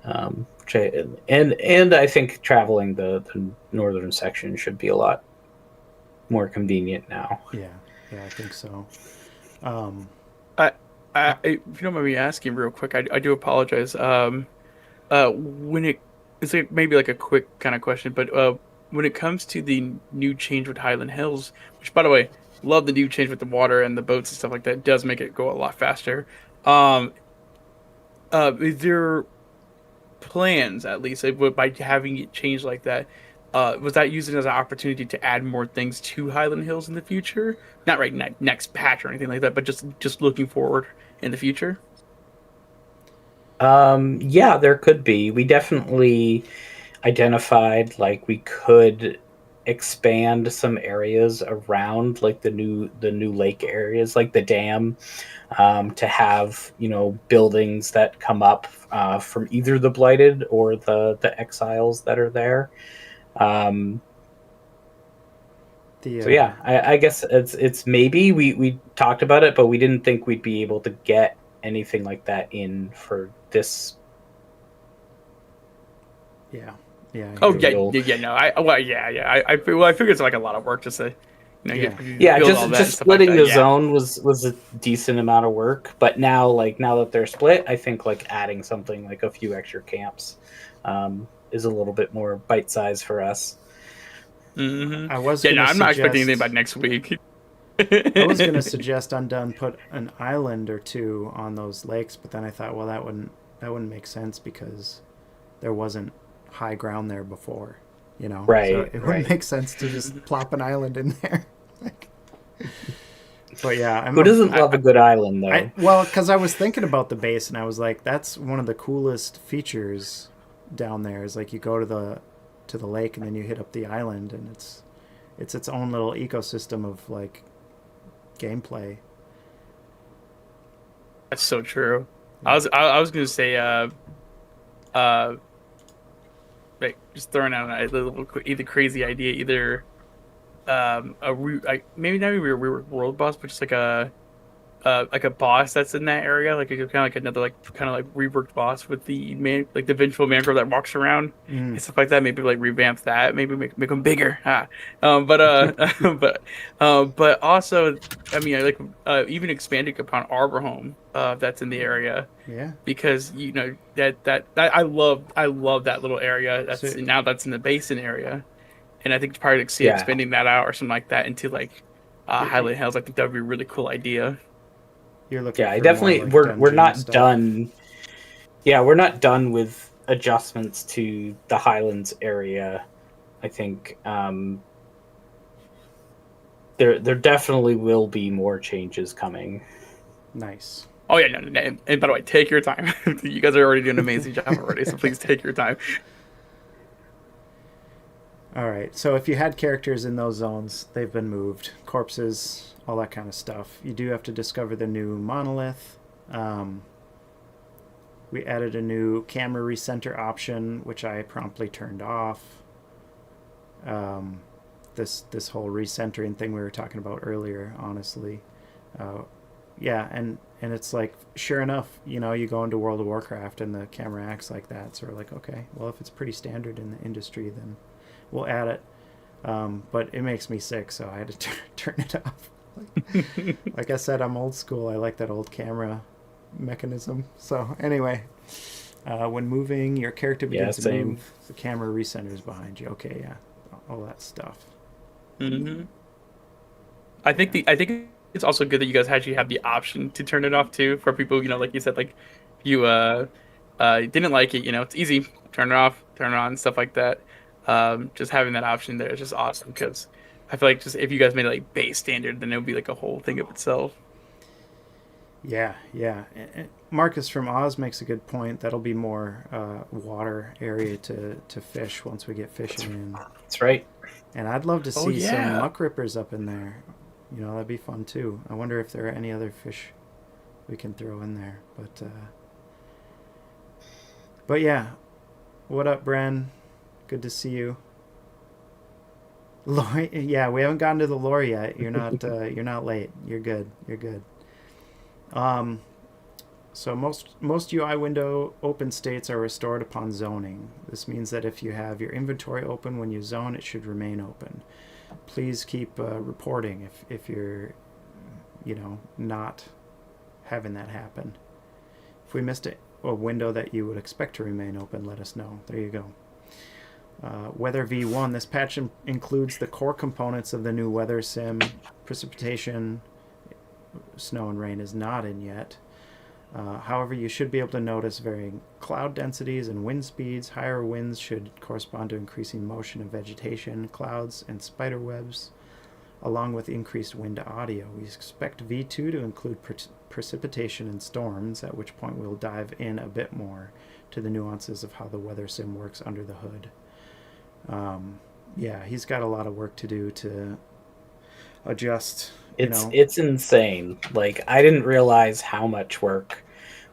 And I think traveling the northern section should be a lot more convenient now. Yeah, I think so. I, if you don't mind me asking real quick, I do apologize. When it's like maybe like a quick kind of question, but when it comes to the new change with Highland Hills, which by the way, love the new change with the water and the boats and stuff like that, it does make it go a lot faster. Um, is there plans at least by having it changed like that? Was that used as an opportunity to add more things to Highland Hills in the future? Not right next patch or anything like that, but just looking forward in the future. Yeah, there could be. We definitely identified like we could expand some areas around like the new lake areas, like the dam, to have buildings that come up from either the blighted or the exiles that are there. Um, The so yeah, I guess it's maybe we talked about it, but we didn't think we'd be able to get anything like that in for this. Yeah, Yeah. I Oh hear yeah, you. yeah, no, I figure it's like a lot of work just to, Yeah. Yeah, build all that and just stuff like splitting that. the Yeah, zone was a decent amount of work, but now that they're split, I think like adding something like a few extra camps is a little bit more bite size for us. I was yeah. No, gonna I'm not expecting anything by suggest. next week. I was gonna suggest Undone put an island or two on those lakes, but then I thought, well, that wouldn't make sense because there wasn't high ground there before, So Right, it wouldn't right. make sense to just plop an island in there. Like, but yeah, Who doesn't love a good island though? well, because I was thinking about the base and I was like, that's one of the coolest features down there. Is like you go to the lake and then you hit up the island and it's its own little ecosystem of like gameplay. That's so true. I was gonna say uh like just throwing out a little either crazy idea, either maybe not even a world boss, but just like a boss that's in that area, like kind of like another like kind of like reworked boss with the man, like the vengeful mangrove that walks around Mm. and stuff like that. Maybe like revamp that. Maybe make them bigger. But but also, I mean, I like even expanding upon Arborhome, that's in the area Yeah. because that I love that little area So that's in the basin area, and I think probably like see Yeah, expanding that out or something like that into like you're, Highland Hills. I think that would be a really cool idea. you're looking yeah. I for more definitely like we're dungeon not stuff. done. Yeah, we're not done with adjustments to the Highlands area. I think there definitely will be more changes coming. Nice. Oh yeah, no, and by the way, take your time. You guys are already doing an amazing job already, so please take your time. All right. So if you had characters in those zones, they've been moved. Corpses, all that kind of stuff. You do have to discover the new monolith. Um, we added a new camera recenter option, which I promptly turned off. Um, this whole recentering thing we were talking about earlier, honestly. Uh, yeah, and it's like sure enough, you go into World of Warcraft and the camera acts like that. So we're like, okay, well if it's pretty standard in the industry, then we'll add it. But it makes me sick, so I had to turn it off. Like I said, I'm old school. I like that old camera mechanism. So anyway, when moving, your character Yeah, begins to same. move. The camera recenters behind you. Okay, yeah, all that stuff. hmm I think it's also good that you guys actually have the option to turn it off too for people, like you said, like you didn't like it, it's easy, turn it off, turn it on, stuff like that. Just having that option there is just awesome because I feel like just if you guys made it like base standard, then it would be like a whole thing of itself. Yeah, yeah. Marcus from Oz makes a good point. That'll be more water area to fish once we get fishing in. That's right. And I'd love to Oh see some yeah. muck rippers up in there. That'd be fun too. I wonder if there are any other fish we can throw in there. But yeah, what up, Bren? Good to see you. Lore, yeah, we haven't gotten to the lore yet. You're not late. You're good. You're good. Um, so most UI window open states are restored upon zoning. This means that if you have your inventory open when you zone, it should remain open. Please keep reporting if you're not having that happen. If we missed a window that you would expect to remain open, let us know. There you go. Weather V1. This patch includes the core components of the new weather sim. Precipitation, snow and rain is not in yet. However, you should be able to notice varying cloud densities and wind speeds. Higher winds should correspond to increasing motion of vegetation, clouds, and spider webs, along with increased wind audio. We expect V2 to include precipitation and storms, at which point we'll dive in a bit more to the nuances of how the weather sim works under the hood. Yeah, he's got a lot of work to do to adjust. It's insane. Like I didn't realize how much work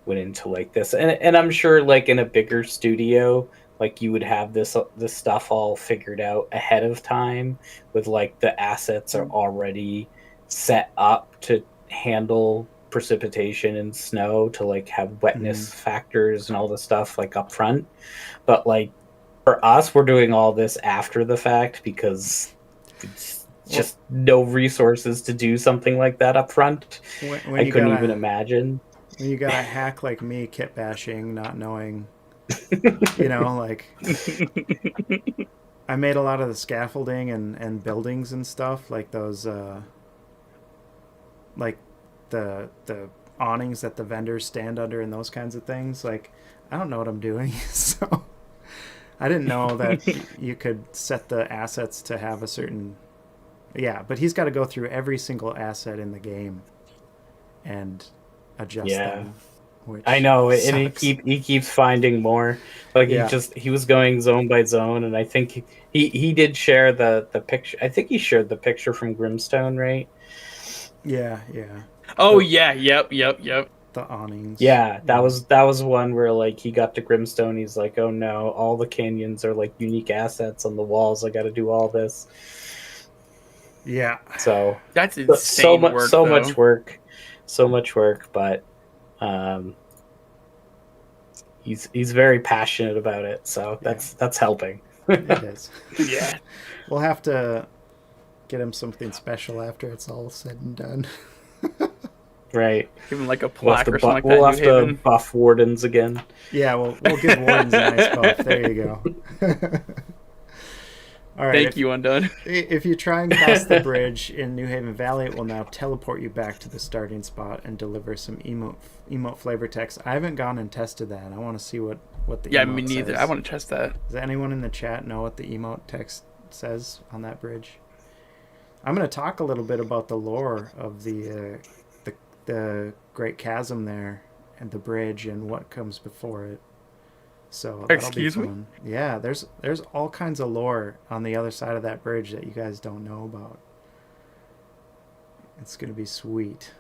went into like this, and I'm sure like in a bigger studio, like you would have this stuff all figured out ahead of time, with like the assets are already set up to handle precipitation and snow to like have wetness factors and all the stuff like up front. But like for us, we're doing all this after the fact because it's just no resources to do something like that up front. When I you couldn't gotta, even imagine. when you got a hack like me, kit bashing, not knowing, like I made a lot of the scaffolding and buildings and stuff, like those, like the awnings that the vendors stand under and those kinds of things. Like, I don't know what I'm doing, so I didn't know that you could set the assets to have a certain. Yeah, but he's got to go through every single asset in the game and adjust them. Which I know, and sucks. he keeps finding more. Like Yeah. he was going zone by zone, and I think he did share the picture. I think he shared the picture from Grimstone, right? Yeah. Oh The- yeah, yep. The awnings. Yeah, that was one where like he got to Grimstone. He's like, oh no, all the canyons are like unique assets on the walls. I got to do all this. Yeah. So That's insane work. so though. much work, but he's very passionate about it. So that's helping. It is. Yeah. We'll have to get him something special after it's all said and done. Right. Give him like a We'll have plaque to, or something we'll like have that. in New to Haven. buff wardens again. Yeah, we'll give Wardens a nice buff. There you go. All right. Thank you, Undone. If you try and cross the bridge in New Haven Valley, it will now teleport you back to the starting spot and deliver some emote flavor text. I haven't gone and tested that. I want to see what the Yeah, emote me neither. says. I want to test that. Does anyone in the chat know what the emote text says on that bridge? I'm going to talk a little bit about the lore of the Great Chasm there and the bridge and what comes before it. So Excuse me? fun. Yeah, there's all kinds of lore on the other side of that bridge that you guys don't know about. It's going to be sweet.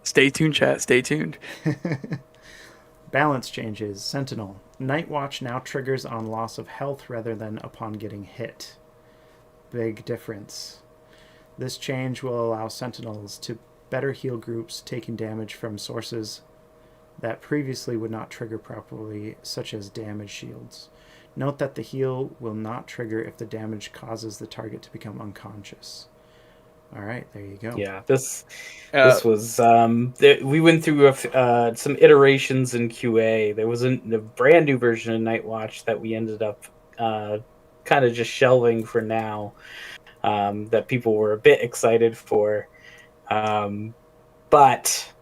Stay tuned, chat. Stay tuned. Balance changes. Sentinel. Night Watch now triggers on loss of health rather than upon getting hit. Big difference. This change will allow Sentinels to better heal groups taking damage from sources that previously would not trigger properly, such as damage shields. Note that the heal will not trigger if the damage causes the target to become unconscious. All right, there you go. Yeah, this was we went through some iterations in QA. There was a brand new version of Night Watch that we ended up kind of just shelving for now. That people were a bit excited for, but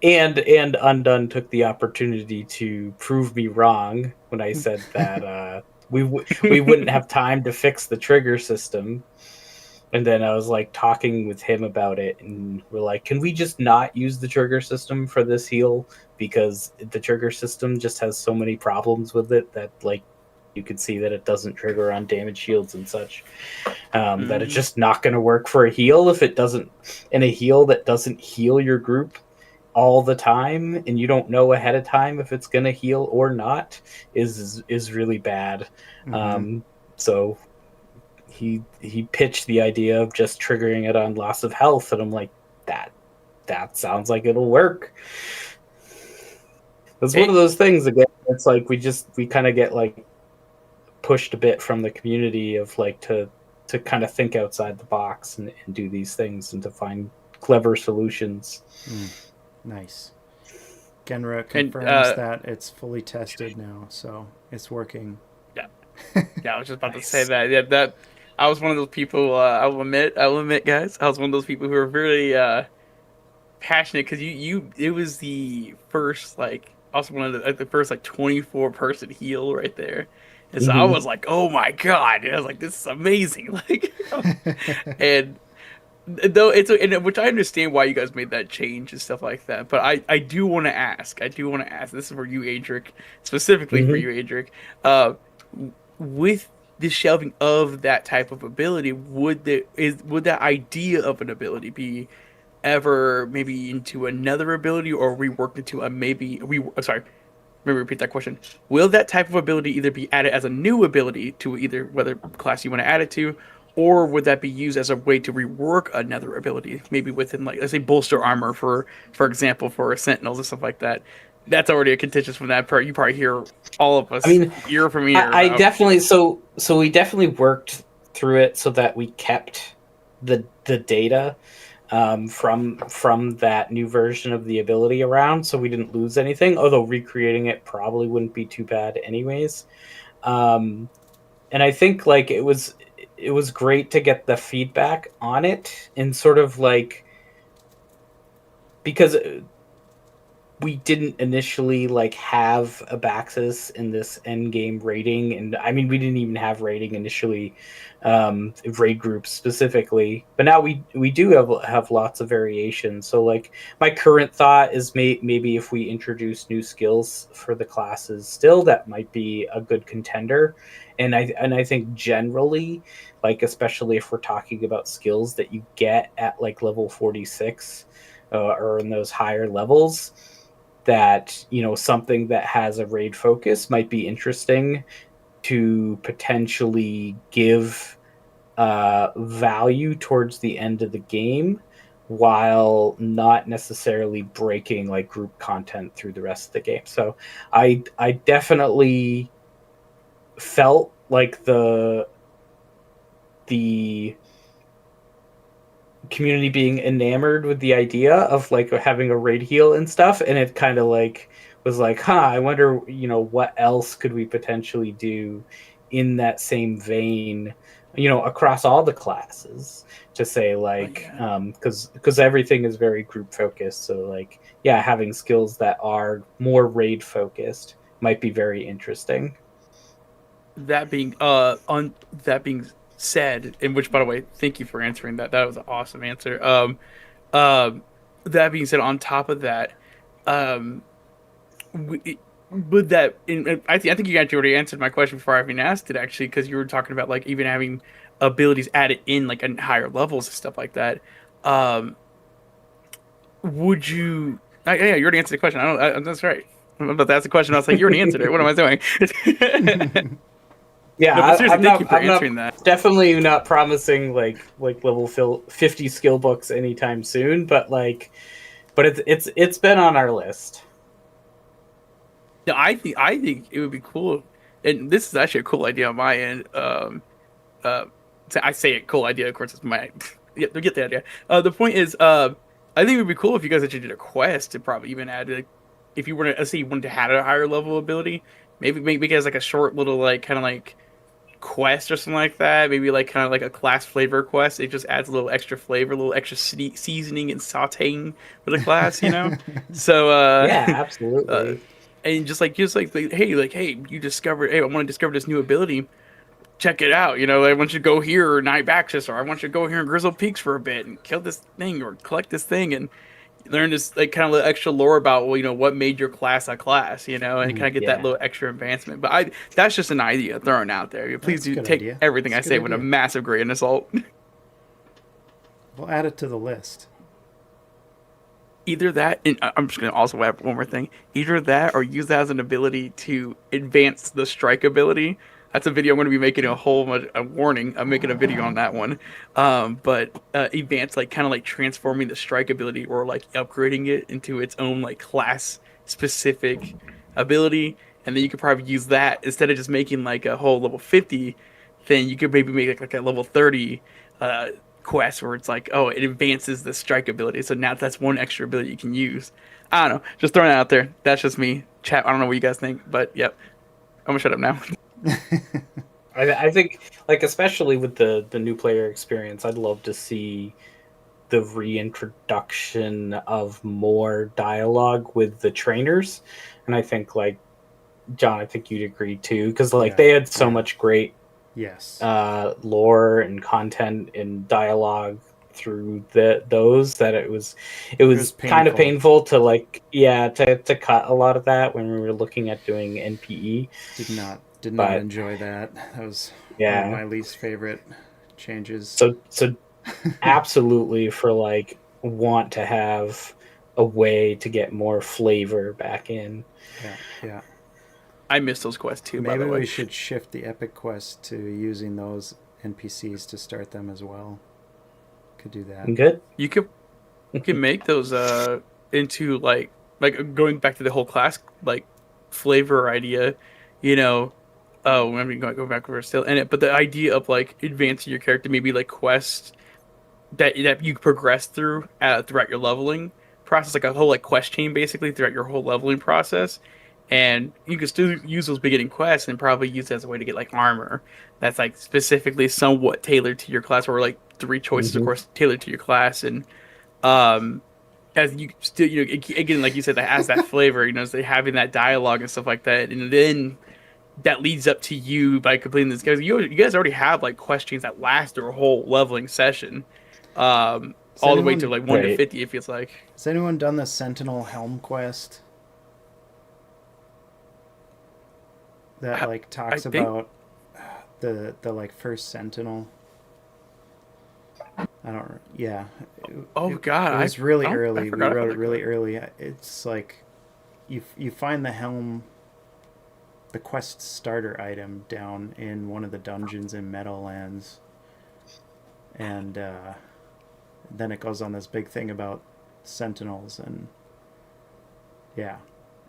and Undone took the opportunity to prove me wrong when I said that we wouldn't have time to fix the trigger system. And then I was like talking with him about it, and we're like, can we just not use the trigger system for this heal? Because the trigger system just has so many problems with it that like you could see that it doesn't trigger on damage shields and such. That it's just not going to work for a heal if it doesn't, in a heal that doesn't heal your group all the time, and you don't know ahead of time if it's going to heal or not, is really bad. So he pitched the idea of just triggering it on loss of health, and I'm like, that sounds like it'll work. It's one of those things again. It's like we kind of get like pushed a bit from the community of like to kind of think outside the box and do these things and to find clever solutions. Nice. Genra confirms that it's fully tested now, so it's working. Yeah, I was just about to say that. Yeah, that I was one of those people. I will admit, guys, I was one of those people who were really passionate because it was the first also one of the first 24-person heal right there. And so I was like, "Oh my god!" And I was like, "This is amazing!" And though which I understand why you guys made that change and stuff like that. But I do want to ask. This is for you, Adric, specifically for you, Adric. With the shelving of that type of ability, would that idea of an ability be ever maybe into another ability or reworked into a let me repeat that question. Will that type of ability either be added as a new ability to either whether class you want to add it to, or would that be used as a way to rework another ability, maybe within let's say bolster armor for example for sentinels and stuff like that? that's already a contentious from that part. You probably hear all of us I mean, ear from ear. I about- definitely so we definitely worked through it so that we kept the data from that new version of the ability around, so we didn't lose anything. Although recreating it probably wouldn't be too bad, anyways. Um, and I think like it was great to get the feedback on it and sort of like because we didn't initially like have Abaxis in this end game rating, and I mean we didn't even have rating initially, raid groups specifically, but now we do have lots of variations. So like my current thought is maybe if we introduce new skills for the classes still, that might be a good contender. And I think generally, like especially if we're talking about skills that you get at like level 46 or in those higher levels, that something that has a raid focus might be interesting to potentially give value towards the end of the game while not necessarily breaking like group content through the rest of the game. So I definitely felt like the community being enamored with the idea of like having a raid heal and stuff, and it kind of like was like, I wonder what else could we potentially do in that same vein, across all the classes, to say like, because everything is very group focused, so like yeah, having skills that are more raid focused might be very interesting. That being said, in which by the way, thank you for answering that. That was an awesome answer. Um, that being said, on top of that, um, would that I think you actually already answered my question before I even asked it, actually, because you were talking about like even having abilities added in like at higher levels and stuff like that. Um, would you? Yeah, you already answered the question. That's right. I'm about to ask the question. I was like, you already answered it. What am I doing? Yeah, No, but seriously, thank you for I'm answering not that. definitely not promising like level 50 skill books anytime soon, but it's been on our list. Yeah, I think it would be cool, and this is actually a cool idea on my end. Uh, I say a cool idea, of course, it's my yeah, you get the idea. The point is, I think it would be cool if you guys actually did a quest to probably even add like, if you were to let's say you wanted to have a higher level ability, maybe it has like a short little like kind of like quest or something like that. Maybe like kind of like a class flavor quest. It just adds a little extra flavor, a little extra seasoning and sautéing for the class. So Yeah, uh, absolutely. and hey, you discovered, hey, I want to discover this new ability. Check it out. I want you to go here or Night Baxis, or I want you to go here in Grizzle Peaks for a bit and kill this thing or collect this thing and learn this like kind of extra lore about what made your class a class, and kind of get that Yeah. little extra advancement. But that's just an idea thrown out there. Please That's a do good take idea. everything That's I a good say with a idea. massive grain of salt. We'll add it to the list. Either that, and I'm just gonna also add one more thing. Either that, or use that as an ability to advance the strike ability. That's a video I'm going to be making a warning. I'm making a video on that one. But advance like kind of like transforming the strike ability or like upgrading it into its own like class specific ability, and then you could probably use that instead of just making like a whole level 50 thing. You could maybe make like a level 30 uh, quest where it's like, oh, it advances the strike ability. So now that's one extra ability you can use. I don't know. Just throwing it out there. That's just me. Chat. I don't know what you guys think, but yep. I'm gonna shut up now. I think like especially with the new player experience, I'd love to see the reintroduction of more dialogue with the trainers. And I think like John, I think you'd agree too, because like Yeah, they had so yeah. much great Yes. lore and content and dialogue through those, that it was kind of painful. painful to like to cut a lot of that when we were looking at doing NPE. Did not But enjoy that. That was one of yeah, my least favorite changes. so absolutely for like want to have a way to get more flavor back in. Yeah, yeah. I miss those quests too, by Maybe the we way. should shift the epic quest to using those NPCs to start them as well. Could do that. Good. You can make those into like like going back to the whole class like flavor idea, you know, oh, I mean, go back, we're still in it, but the idea of like advancing your character, maybe like quests that you progress through throughout your leveling process, like a whole like quest chain basically throughout your whole leveling process, and you can still use those beginning quests and probably use it as a way to get like armor that's like specifically somewhat tailored to your class, or like three choices, of course, tailored to your class, and um as you still, you know, again, like you said, that has that flavor, you know, so having that dialogue and stuff like that, and then that leads up to you by completing this, because you guys already have like questions that last through a whole leveling session, all the way to like 1 to 50, it feels like. Has anyone done the Sentinel Helm quest? That like talks about the like first Sentinel. I don't. Yeah. God, it was really early. We wrote it really early. It's like you find the helm, the quest starter item, down in one of the dungeons in Meadowlands, and then it goes on this big thing about Sentinels, and yeah.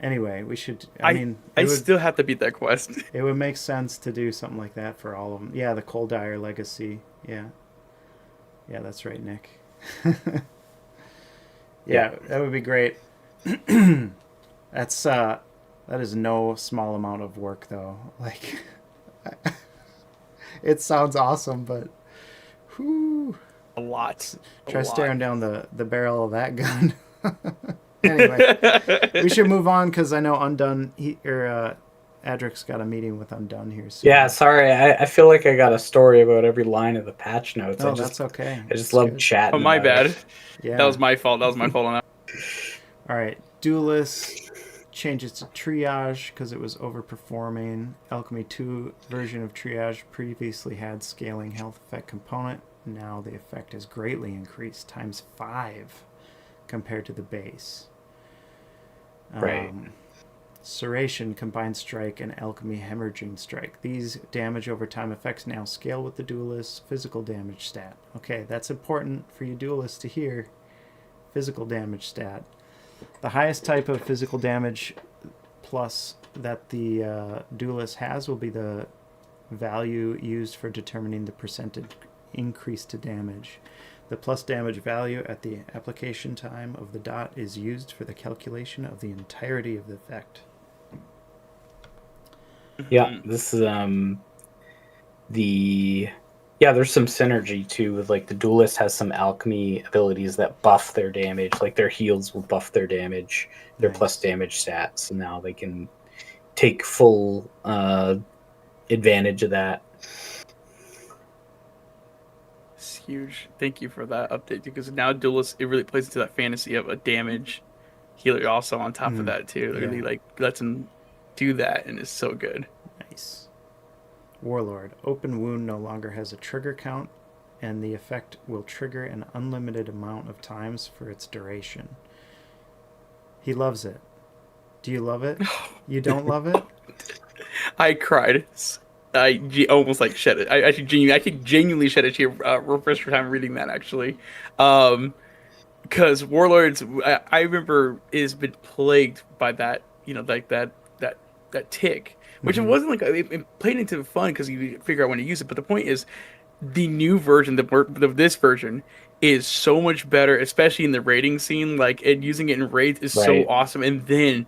Anyway, we should. I still have to beat that quest. It would make sense to do something like that for all of them. Yeah, the Coldire Legacy. Yeah. Yeah, that's right, Nick. Yeah, that would be great. That is no small amount of work, though. Like, it sounds awesome, but whew. A lot. Try staring down the barrel of that gun. Anyway, we should move on because I know Undone Adric's got a meeting with Undone here soon. Yeah, sorry. I feel like I got a story about every line of the patch notes. Oh, that's okay. I just love chatting. Oh, my bad. It. Yeah. That was my fault. On that. All right. Duelist changes to Triage because it was overperforming. Alchemy 2 version of Triage previously had scaling health effect component. Now the effect is greatly increased, ×5 compared to the base. Right. Serration, Combined Strike, and Alchemy Hemorrhaging Strike. These damage over time effects now scale with the duelist's physical damage stat. Okay, that's important for you duelists to hear. Physical damage stat. The highest type of physical damage plus that the duelist has will be the value used for determining the percentage increase to damage. The plus damage value at the application time of the dot is used for the calculation of the entirety of the effect. Yeah, this is there's some synergy too with like the duelist has some alchemy abilities that buff their damage, like their heals will buff their damage, their plus damage stats, so now they can take full advantage of that. It's huge. Thank you for that update, because now duelist, it really plays into that fantasy of a damage healer also on top of that too. It really like lets him do that, and it's so good. Nice. Warlord. Open wound no longer has a trigger count, and the effect will trigger an unlimited amount of times for its duration. He loves it. Do you love it? You don't love it? I cried. I almost like shed it. I genuinely shed a tear for first time reading that, actually. Because Warlords, I remember, has been plagued by that, you know, like that tick, which it wasn't like it played into fun because you figure out when to use it. But the point is, the new version, this version, is so much better, especially in the raiding scene. Like, and using it in raids is so awesome. And then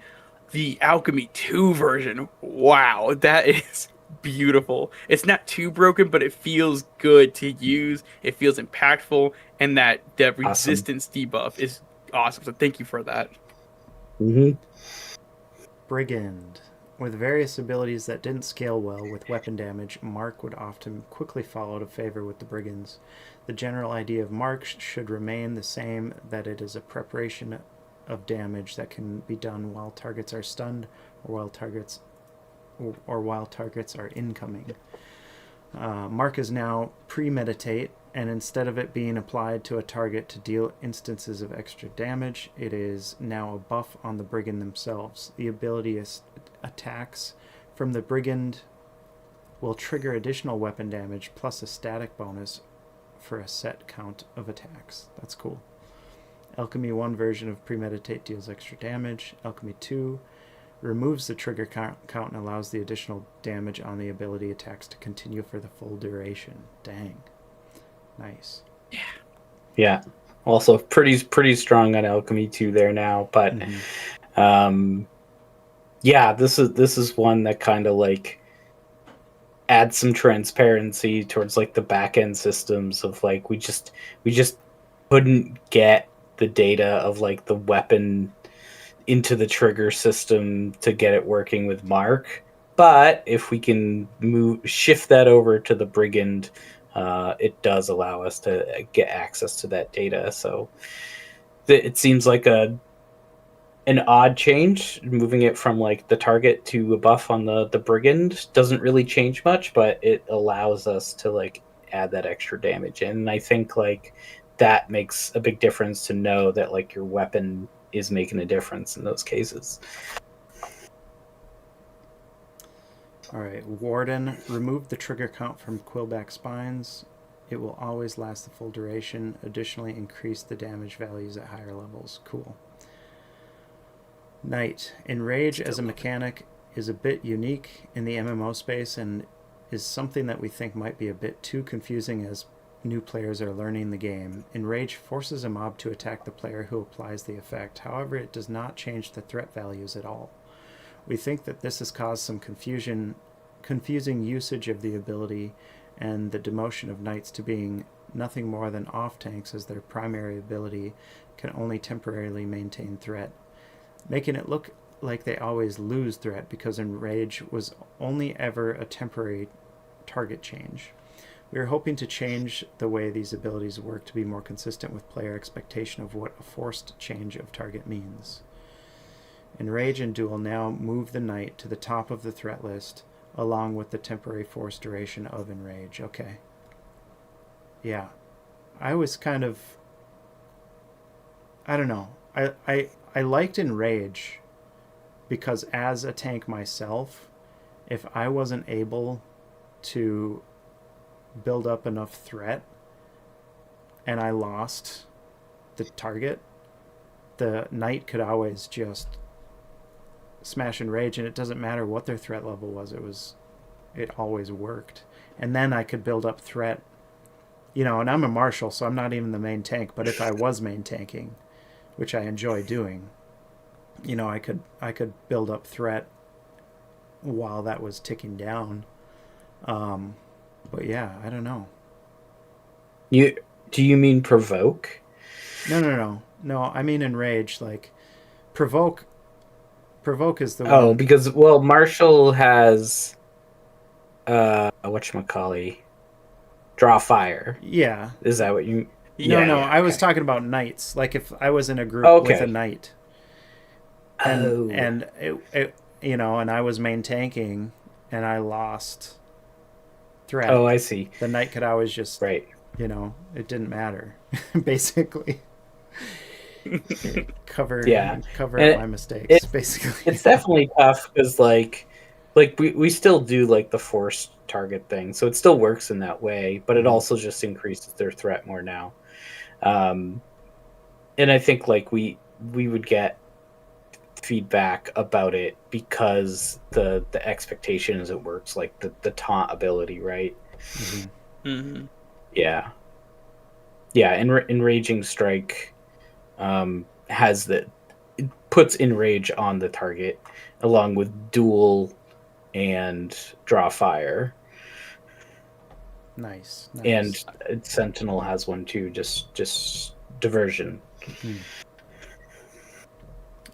the Alchemy 2 version, wow, that is beautiful. It's not too broken, but it feels good to use. It feels impactful, and that resistance debuff is awesome. So thank you for that. Brigand. With various abilities that didn't scale well with weapon damage, Mark would often quickly fall out of favor with the Brigands. The general idea of Mark should remain the same, that it is a preparation of damage that can be done while targets are stunned or while targets are incoming. Mark is now premeditate, and instead of it being applied to a target to deal instances of extra damage, it is now a buff on the Brigand themselves. The ability attacks from the Brigand will trigger additional weapon damage plus a static bonus for a set count of attacks. That's cool. Alchemy 1 version of Premeditate deals extra damage. Alchemy 2 removes the trigger count and allows the additional damage on the ability attacks to continue for the full duration. Dang. Nice. Yeah. Also pretty strong on Alchemy 2 there now, but yeah, this is one that kind of like adds some transparency towards like the back end systems of like we just couldn't get the data of like the weapon into the trigger system to get it working with Mark. But if we can shift that over to the Brigand, it does allow us to get access to that data. So it seems like an odd change. Moving it from like the target to a buff on the Brigand doesn't really change much, but it allows us to like add that extra damage in. And I think like that makes a big difference to know that like your weapon is making a difference in those cases. All right, Warden, remove the trigger count from Quillback Spines. It will always last the full duration. Additionally, increase the damage values at higher levels. Cool. Knight, Enrage as a mechanic is a bit unique in the MMO space and is something that we think might be a bit too confusing as new players are learning the game. Enrage forces a mob to attack the player who applies the effect. However, it does not change the threat values at all. We think that this has caused some confusing usage of the ability and the demotion of knights to being nothing more than off tanks, as their primary ability can only temporarily maintain threat, making it look like they always lose threat because Enrage was only ever a temporary target change. We are hoping to change the way these abilities work to be more consistent with player expectation of what a forced change of target means. Enrage and Duel now move the knight to the top of the threat list, along with the temporary force duration of Enrage. Okay. Yeah. I was kind of... I don't know. I liked Enrage because as a tank myself, if I wasn't able to build up enough threat and I lost the target, the knight could always just smash Enrage, and it doesn't matter what their threat level was. It always worked. And then I could build up threat, and I'm a marshal, so I'm not even the main tank, but if I was main tanking, which I enjoy doing, I could build up threat while that was ticking down. But yeah, I don't know. Do you mean provoke? No, I mean Enrage. Like provoke is the one. Oh, because Marshall has whatchamacallit, draw fire. Yeah. Is that what you? No, Yeah, I was talking about knights. Like if I was in a group with a knight, and it, and I was main tanking, and I lost threat. Oh, I see. The knight could always just it didn't matter, basically. Cover up my mistakes, basically. It's definitely tough because like we still do like the forced target thing, so it still works in that way, but it also just increases their threat more now. And I think like we would get feedback about it because the expectation is it works, like the taunt ability, right? Yeah Enraging Strike has it puts Enrage on the target along with Duel and Draw Fire. Nice. And Sentinel has one too, just Diversion.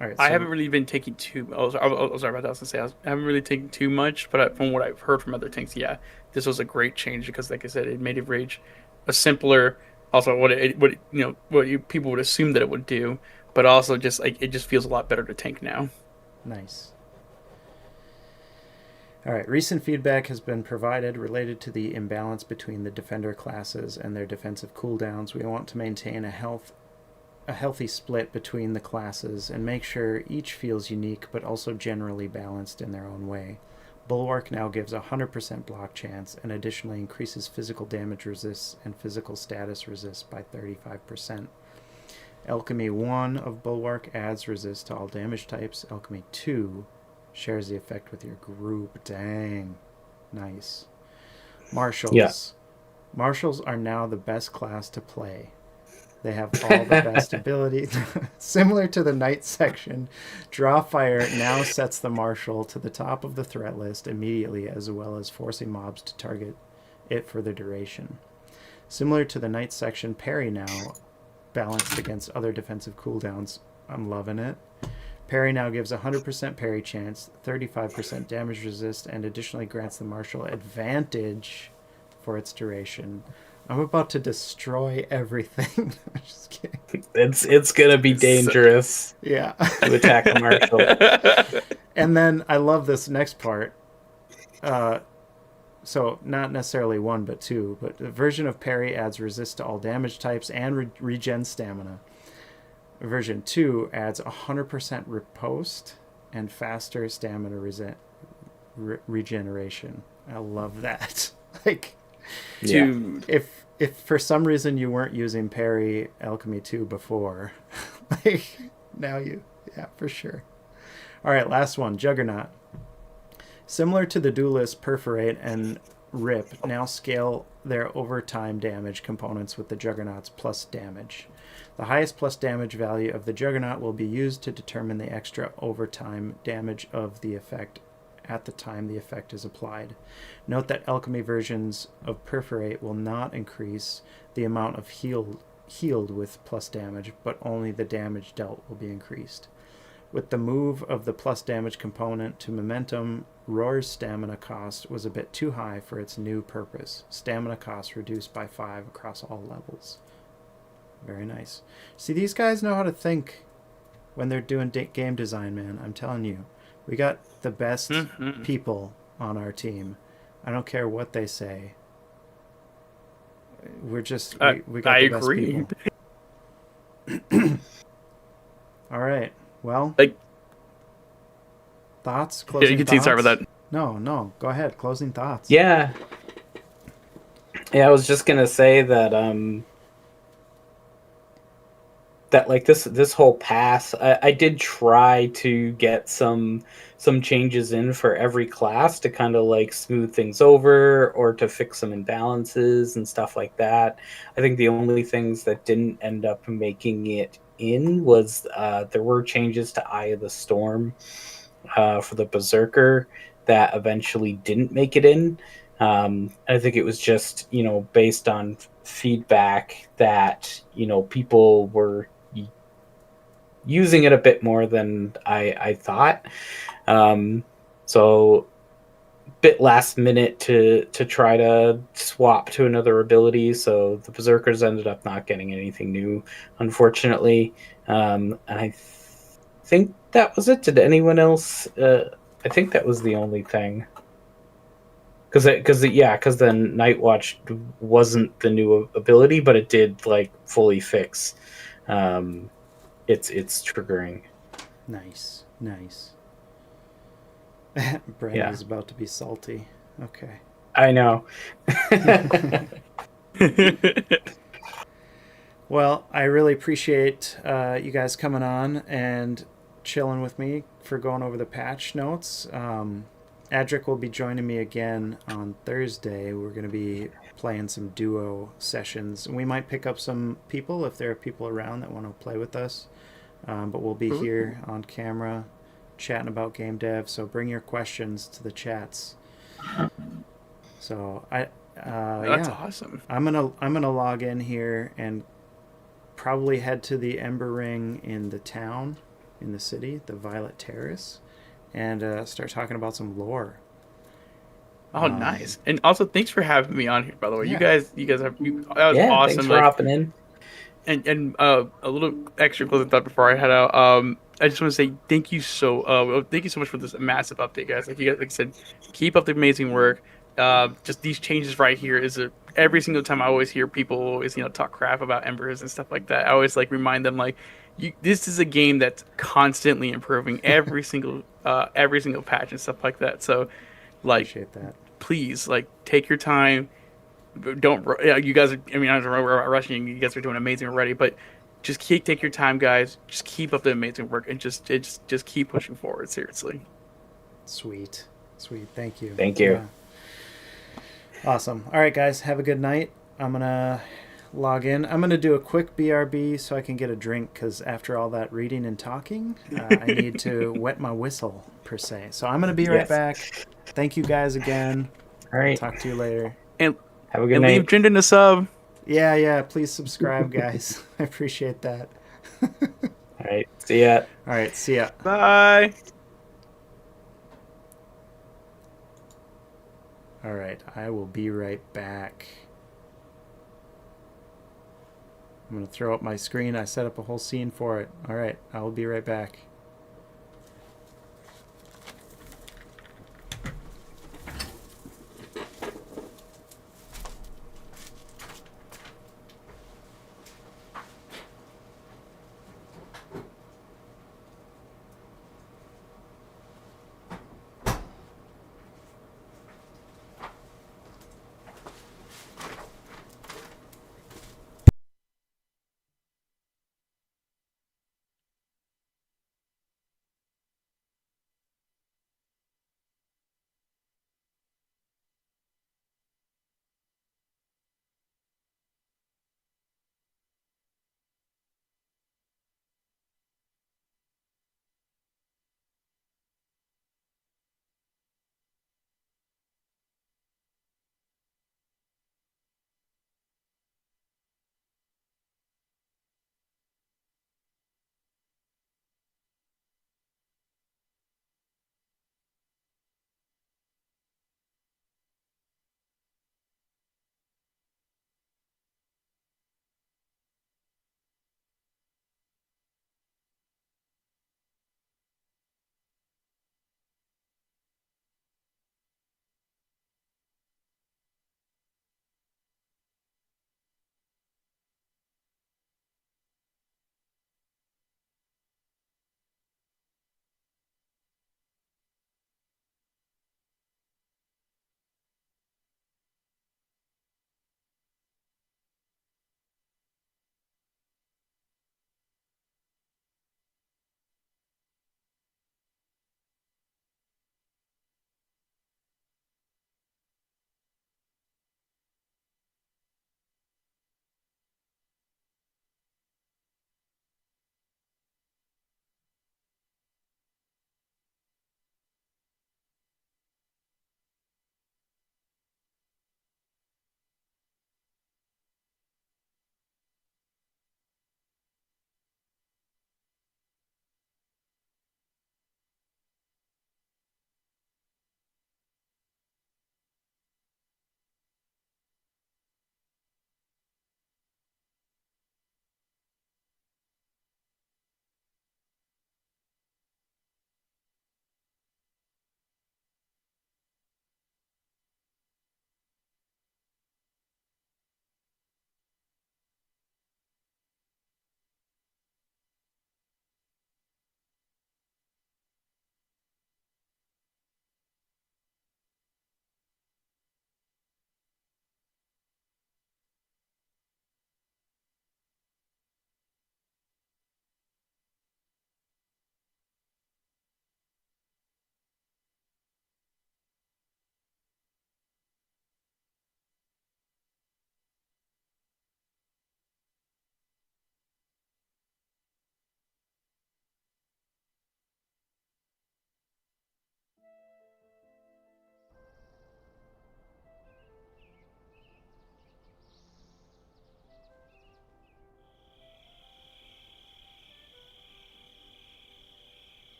All right, I haven't really been taking too. Sorry about that. I was gonna say I haven't really taken too much, but from what I've heard from other tanks, yeah, this was a great change because, like I said, it made Enrage a simpler. Also, people would assume that it would do, but also just like it just feels a lot better to tank now. Nice. All right, recent feedback has been provided related to the imbalance between the defender classes and their defensive cooldowns. We want to maintain a healthy split between the classes and make sure each feels unique but also generally balanced in their own way. Bulwark now gives 100% block chance and additionally increases physical damage resist and physical status resist by 35%. Alchemy 1 of Bulwark adds resist to all damage types. Alchemy 2 shares the effect with your group. Dang. Nice. Marshals. Yeah. Marshals are now the best class to play. They have all the best abilities. Similar to the Knight section, Draw Fire now sets the Marshal to the top of the threat list immediately, as well as forcing mobs to target it for the duration. Similar to the Knight section, Parry now balanced against other defensive cooldowns. I'm loving it. Parry now gives 100% parry chance, 35% damage resist, and additionally grants the Marshal advantage for its duration. I'm about to destroy everything. I'm just kidding. It's gonna be dangerous Yeah. to attack the Marshal. And then I love this next part. So not necessarily 1 but 2, but the version of parry adds resist to all damage types and regen stamina. Version 2 adds 100% riposte and faster stamina regeneration. I love that. Like, Dude, if for some reason you weren't using parry Alchemy 2 before, like now yeah, for sure. All right, last one, Juggernaut. Similar to the Duelist, Perforate, and Rip, now scale their overtime damage components with the Juggernaut's plus damage. The highest plus damage value of the Juggernaut will be used to determine the extra overtime damage of the effect at the time the effect is applied. Note that Alchemy versions of Perforate will not increase the amount of healed with plus damage, but only the damage dealt will be increased. With the move of the plus damage component to momentum, Roar's stamina cost was a bit too high for its new purpose. Stamina cost reduced by 5 across all levels. Very nice. See, these guys know how to think when they're doing game design, man. I'm telling you. We got the best people on our team. I don't care what they say. We're just... we got the best agree. people. All right. Well, thoughts? Closing yeah, you can thoughts? start with that. No. Go ahead. Closing thoughts. Yeah, I was just gonna say that that like this whole pass, I did try to get some changes in for every class to kind of like smooth things over or to fix some imbalances and stuff like that. I think the only things that didn't end up making it in was there were changes to Eye of the Storm for the Berserker that eventually didn't make it in. I think it was just, based on feedback that, people were using it a bit more than I thought. So bit last minute to try to swap to another ability. So the Berserkers ended up not getting anything new, unfortunately. And I think that was it. Did anyone else? I think that was the only thing. Because then Night Watch wasn't the new ability, but it did like fully fix its triggering. Nice. Brandy's about to be salty. Okay. I know. Well, I really appreciate you guys coming on and chilling with me for going over the patch notes. Adric will be joining me again on Thursday. We're going to be playing some duo sessions. We might pick up some people if there are people around that want to play with us. But we'll be here on camera chatting about game dev. So bring your questions to the chats. So That's awesome. I'm gonna log in here and probably head to the Ember Ring in the town, in the city, the Violet Terrace, and start talking about some lore. Oh, nice. And also, thanks for having me on here, by the way. Yeah. You guys that was awesome. Thanks for hopping in. And a little extra closing thought before I head out. I just want to say thank you so much for this massive update, guys. Like I said, keep up the amazing work. Just these changes right here every single time I always hear people always talk crap about Embers and stuff like that. I always remind them this is a game that's constantly improving every single patch and stuff like that. So Appreciate that. Please take your time. Don't you guys? I mean, I don't know, we're rushing. You guys are doing amazing already, but just take your time, guys. Just keep up the amazing work, and just keep pushing forward. Seriously. Sweet. Thank you. Thank you. Awesome. All right, guys. Have a good night. I'm going to log in. I'm going to do a quick BRB so I can get a drink, because after all that reading and talking, I need to wet my whistle, per se. So I'm going to be right back. Thank you guys again. All right. Talk to you later. And have a good night. Leave Drindin a sub. Yeah. Please subscribe, guys. I appreciate that. All right. See ya. All right. See ya. Bye. All right. I will be right back. I'm going to throw up my screen. I set up a whole scene for it. All right. I will be right back.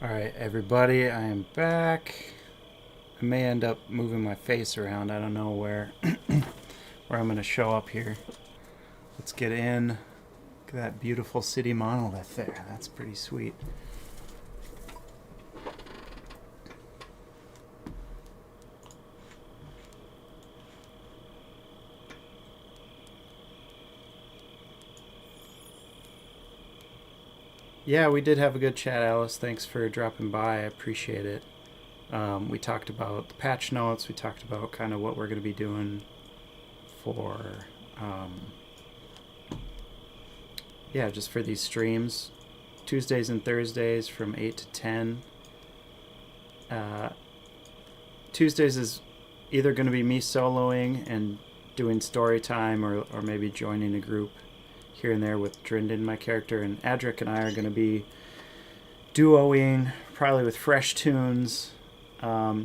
All right, everybody, I am back. I may end up moving my face around. I don't know where where I'm going to show up here. Let's get in. Look at that beautiful city monolith there. That's pretty sweet. Yeah, we did have a good chat, Alice. Thanks for dropping by. I appreciate it. We talked about the patch notes. We talked about kind of what we're going to be doing for yeah, just for these streams, Tuesdays and Thursdays from 8 to 10. Tuesdays is either going to be me soloing and doing story time, or maybe joining a group here and there with Drindin, my character, and Adric and I are going to be duoing, probably with fresh tunes,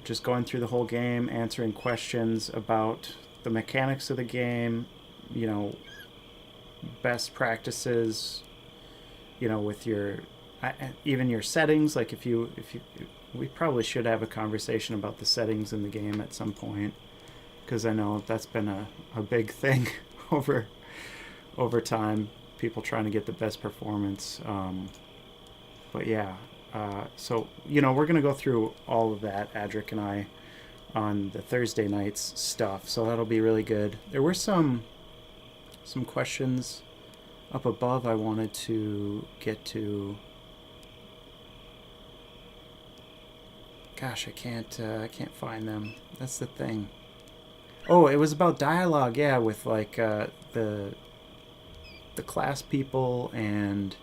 just going through the whole game, answering questions about the mechanics of the game, you know, best practices, you know, with your even your settings. Like if you we probably should have a conversation about the settings in the game at some point, because I know that's been a big thing over time, people trying to get the best performance. But yeah, so, you know, we're going to go through all of that, Adric and I, on the Thursday nights stuff, so that'll be really good. There were some questions up above I wanted to get to. Gosh, I can't find them. That's the thing. Oh, it was about dialogue, yeah, with like the class people and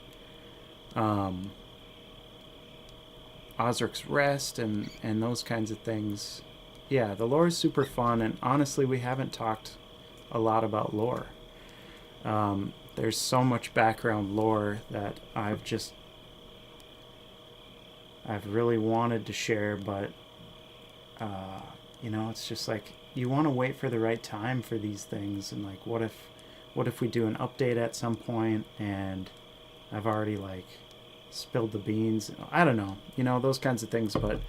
Osric's Rest and those kinds of things. Yeah, the lore is super fun, and honestly, we haven't talked a lot about lore. There's so much background lore that I've really wanted to share, but you know, it's just like you want to wait for the right time for these things, and like what if we do an update at some point and I've already like spilled the beans? I don't know, you know, those kinds of things. But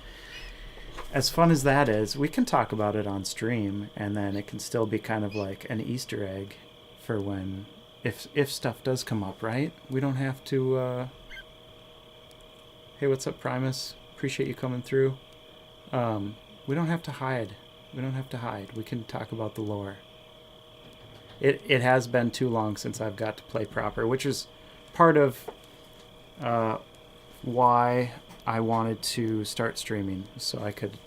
as fun as that is, we can talk about it on stream, and then it can still be kind of like an Easter egg for when if stuff does come up, right? We don't have to hey, what's up, Primus? Appreciate you coming through. We don't have to hide. We can talk about the lore. It has been too long since I've got to play proper, which is part of why I wanted to start streaming, so I could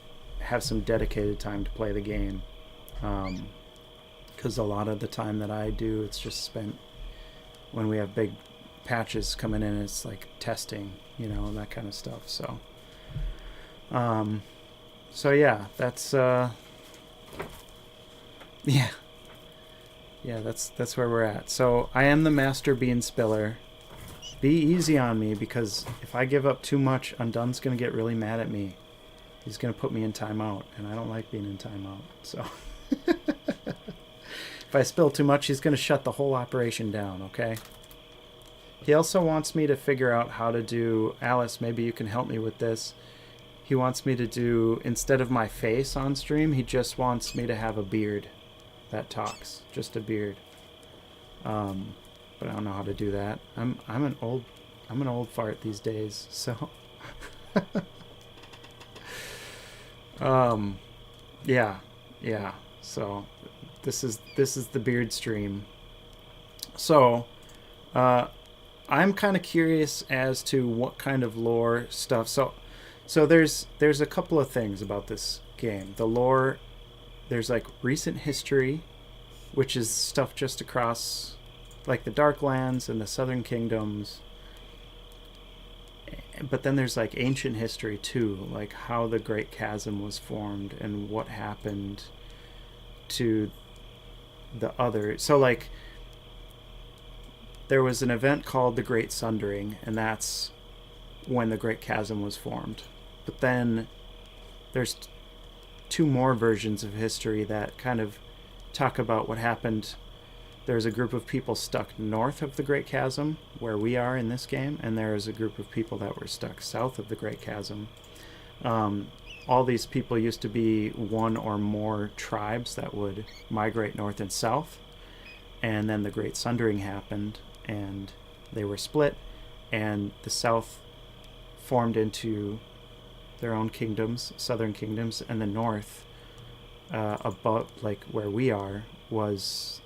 have some dedicated time to play the game. Because a lot of the time that I do, it's just spent when we have big patches coming in. It's like testing, you know, and that kind of stuff. So yeah, that's that's where we're at. So I am the master bean spiller. Be easy on me, because if I give up too much, Undun's gonna get really mad at me. He's gonna put me in timeout, and I don't like being in timeout. So if I spill too much, he's gonna shut the whole operation down. Okay. He also wants me to figure out how to do, Alice, maybe you can help me with this. He wants me to do, instead of my face on stream, he just wants me to have a beard that talks. Just a beard. But I don't know how to do that. I'm an old fart these days, so yeah. So this is the beard stream. So I'm kind of curious as to what kind of lore stuff. So there's a couple of things about this game. The lore, there's like recent history, which is stuff just across like the Darklands and the Southern Kingdoms. But then there's like ancient history too, like how the Great Chasm was formed and what happened to the other. So like there was an event called the Great Sundering, and that's when the Great Chasm was formed. But then there's two more versions of history that kind of talk about what happened. There's a group of people stuck north of the Great Chasm, where we are in this game, and there's a group of people that were stuck south of the Great Chasm. All these people used to be one or more tribes that would migrate north and south, and then the Great Sundering happened, and they were split, and the south formed into their own kingdoms, southern kingdoms, and the north, above, like where we are, was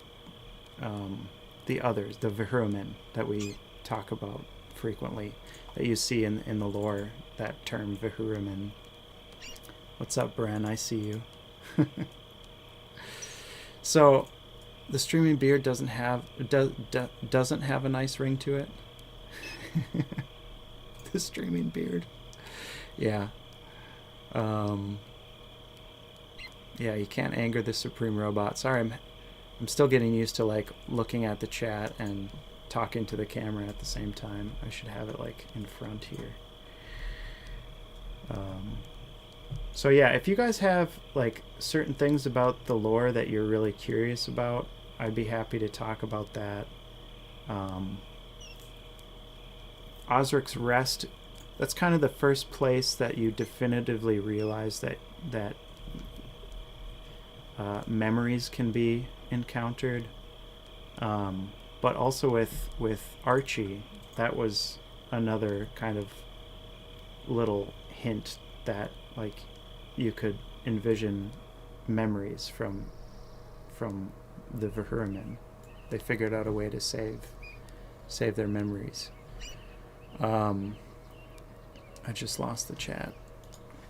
the others, the Vahrumen that we talk about frequently, that you see in the lore, that term Vahrumen. What's up, Bren? I see you. So The streaming beard doesn't have a nice ring to it. The streaming beard. Yeah. Yeah, you can't anger the supreme robot. Sorry, I'm still getting used to like looking at the chat and talking to the camera at the same time. I should have it like in front here. So yeah, if you guys have like certain things about the lore that you're really curious about, I'd be happy to talk about that. Osric's Rest, that's kind of the first place that you definitively realize that memories can be encountered. But also with Archie, that was another kind of little hint that like you could envision memories from the Vahuraman. They figured out a way to save their memories. I just lost the chat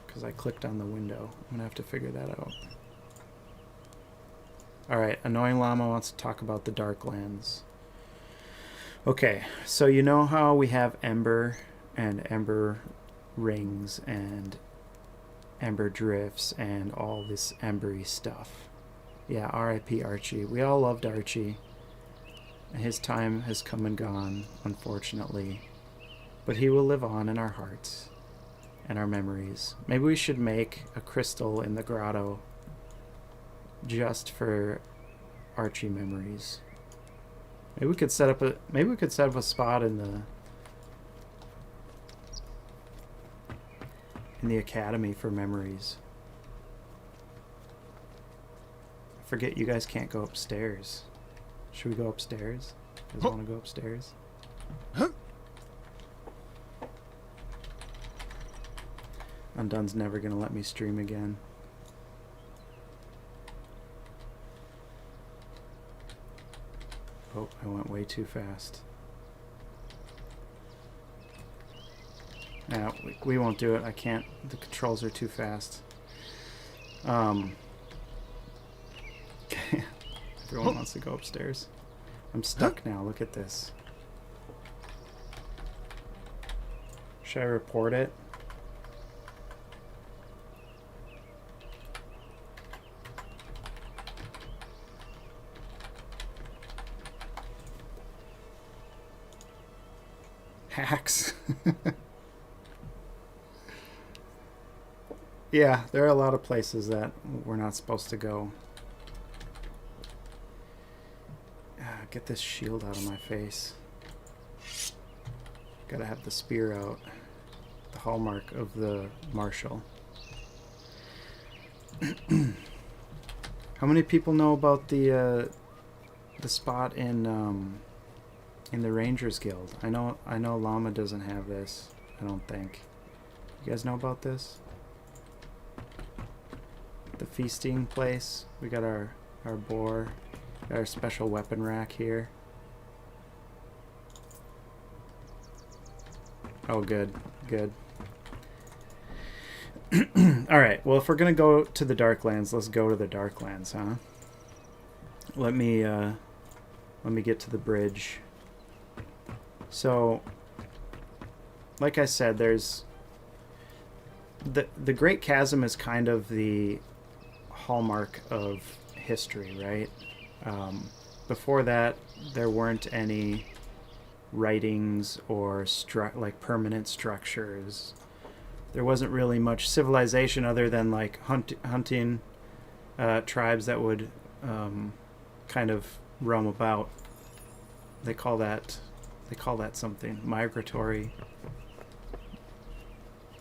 because I clicked on the window. I'm gonna have to figure that out. Alright, AnnoyingLlama wants to talk about the Darklands. Okay, so you know how we have Ember and Ember rings and Ember drifts and all this embery stuff. Yeah, R.I.P. Archie. We all loved Archie. His time has come and gone, unfortunately. But he will live on in our hearts and our memories. Maybe we should make a crystal in the grotto just for Archie memories. Maybe we could set up a spot in the academy for memories. I forget you guys can't go upstairs. Should we go upstairs? You guys want to go upstairs? Undun's never gonna let me stream again. Oh, I went way too fast. Yeah, we won't do it. I can't. The controls are too fast. Everyone wants to go upstairs. I'm stuck now. Look at this. Should I report it? Hacks. Yeah, there are a lot of places that we're not supposed to go. Get this shield out of my face. Gotta have the spear out. The hallmark of the marshal. How many people know about the spot in the Rangers Guild? I know Llama doesn't have this. I don't think. You guys know about this? The feasting place. We got our boar. Got our special weapon rack here. Oh, good. Alright, well, if we're gonna go to the Darklands, let's go to the Darklands, huh? Let me get to the bridge. So, like I said, there's... The Great Chasm is kind of the hallmark of history, right? Before that, there weren't any writings or like permanent structures. There wasn't really much civilization other than like hunting tribes that would kind of roam about. They call that something migratory.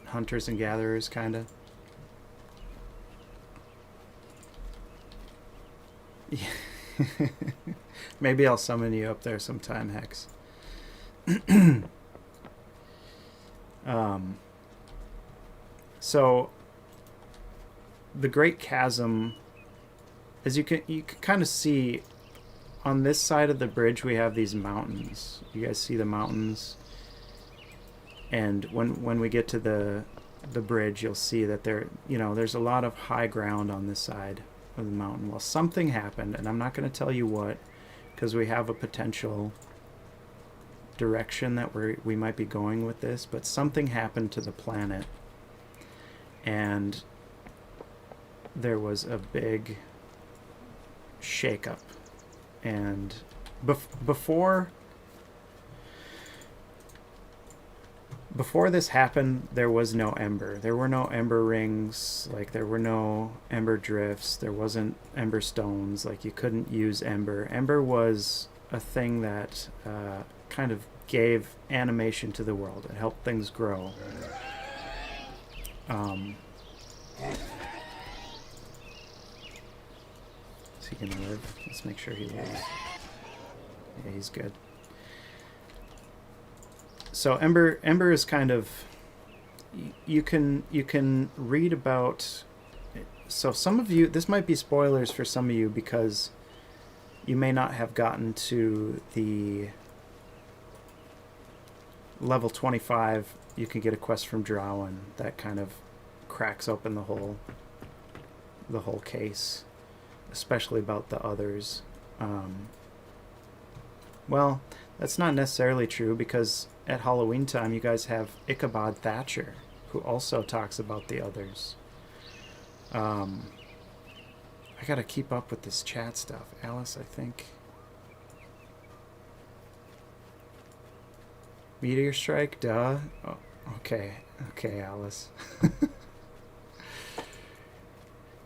Hunters and gatherers, kind of. Yeah. Maybe I'll summon you up there sometime, Hex. So the Great Chasm, as you can kind of see on this side of the bridge, we have these mountains. You guys see the mountains? And when we get to the bridge, you'll see that there's a lot of high ground on this side. of the mountain. Well, something happened, and I'm not going to tell you what, because we have a potential direction that we might be going with this, but something happened to the planet, and there was a big shakeup. And before this happened, there was no Ember. There were no Ember rings. Like, there were no Ember drifts. There wasn't Ember stones. Like, you couldn't use Ember. Ember was a thing that kind of gave animation to the world. It helped things grow. Is he gonna live? Let's make sure he lives. Yeah, he's good. So Ember is kind of, you can read about. So some of you, this might be spoilers for some of you because you may not have gotten to the level 25. You can get a quest from Drowan that kind of cracks open the whole case, especially about the others. Well, that's not necessarily true, because at Halloween time you guys have Ichabod Thatcher, who also talks about the others. I gotta keep up with this chat stuff. Alice, I think. Meteor strike, duh. Oh, okay, Alice.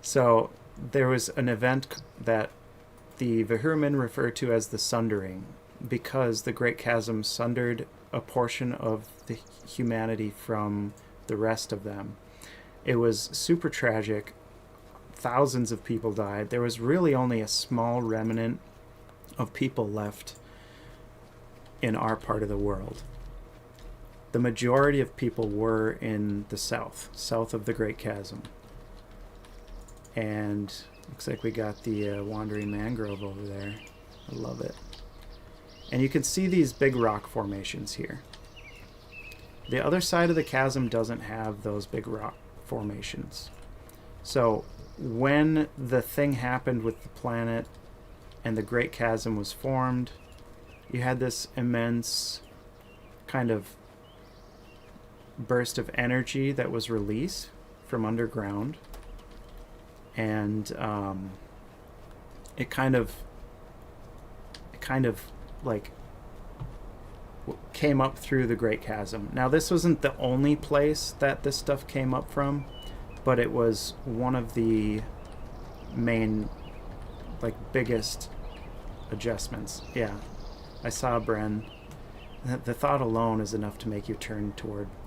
So there was an event that the Vahurman refer to as the Sundering, because the Great Chasm sundered a portion of the humanity from the rest of them. It was super tragic. Thousands of people died. There was really only a small remnant of people left in our part of the world. The majority of people were in the south of the Great Chasm. And looks like we got the Wandering Mangrove over there. I love it. And you can see these big rock formations here. The other side of the chasm doesn't have those big rock formations. So when the thing happened with the planet and the Great Chasm was formed, you had this immense kind of burst of energy that was released from underground. And it kind of like came up through the Great Chasm. Now, this wasn't the only place that this stuff came up from, but it was one of the main, like, biggest adjustments. Yeah, I saw Bren. The thought alone is enough to make you turn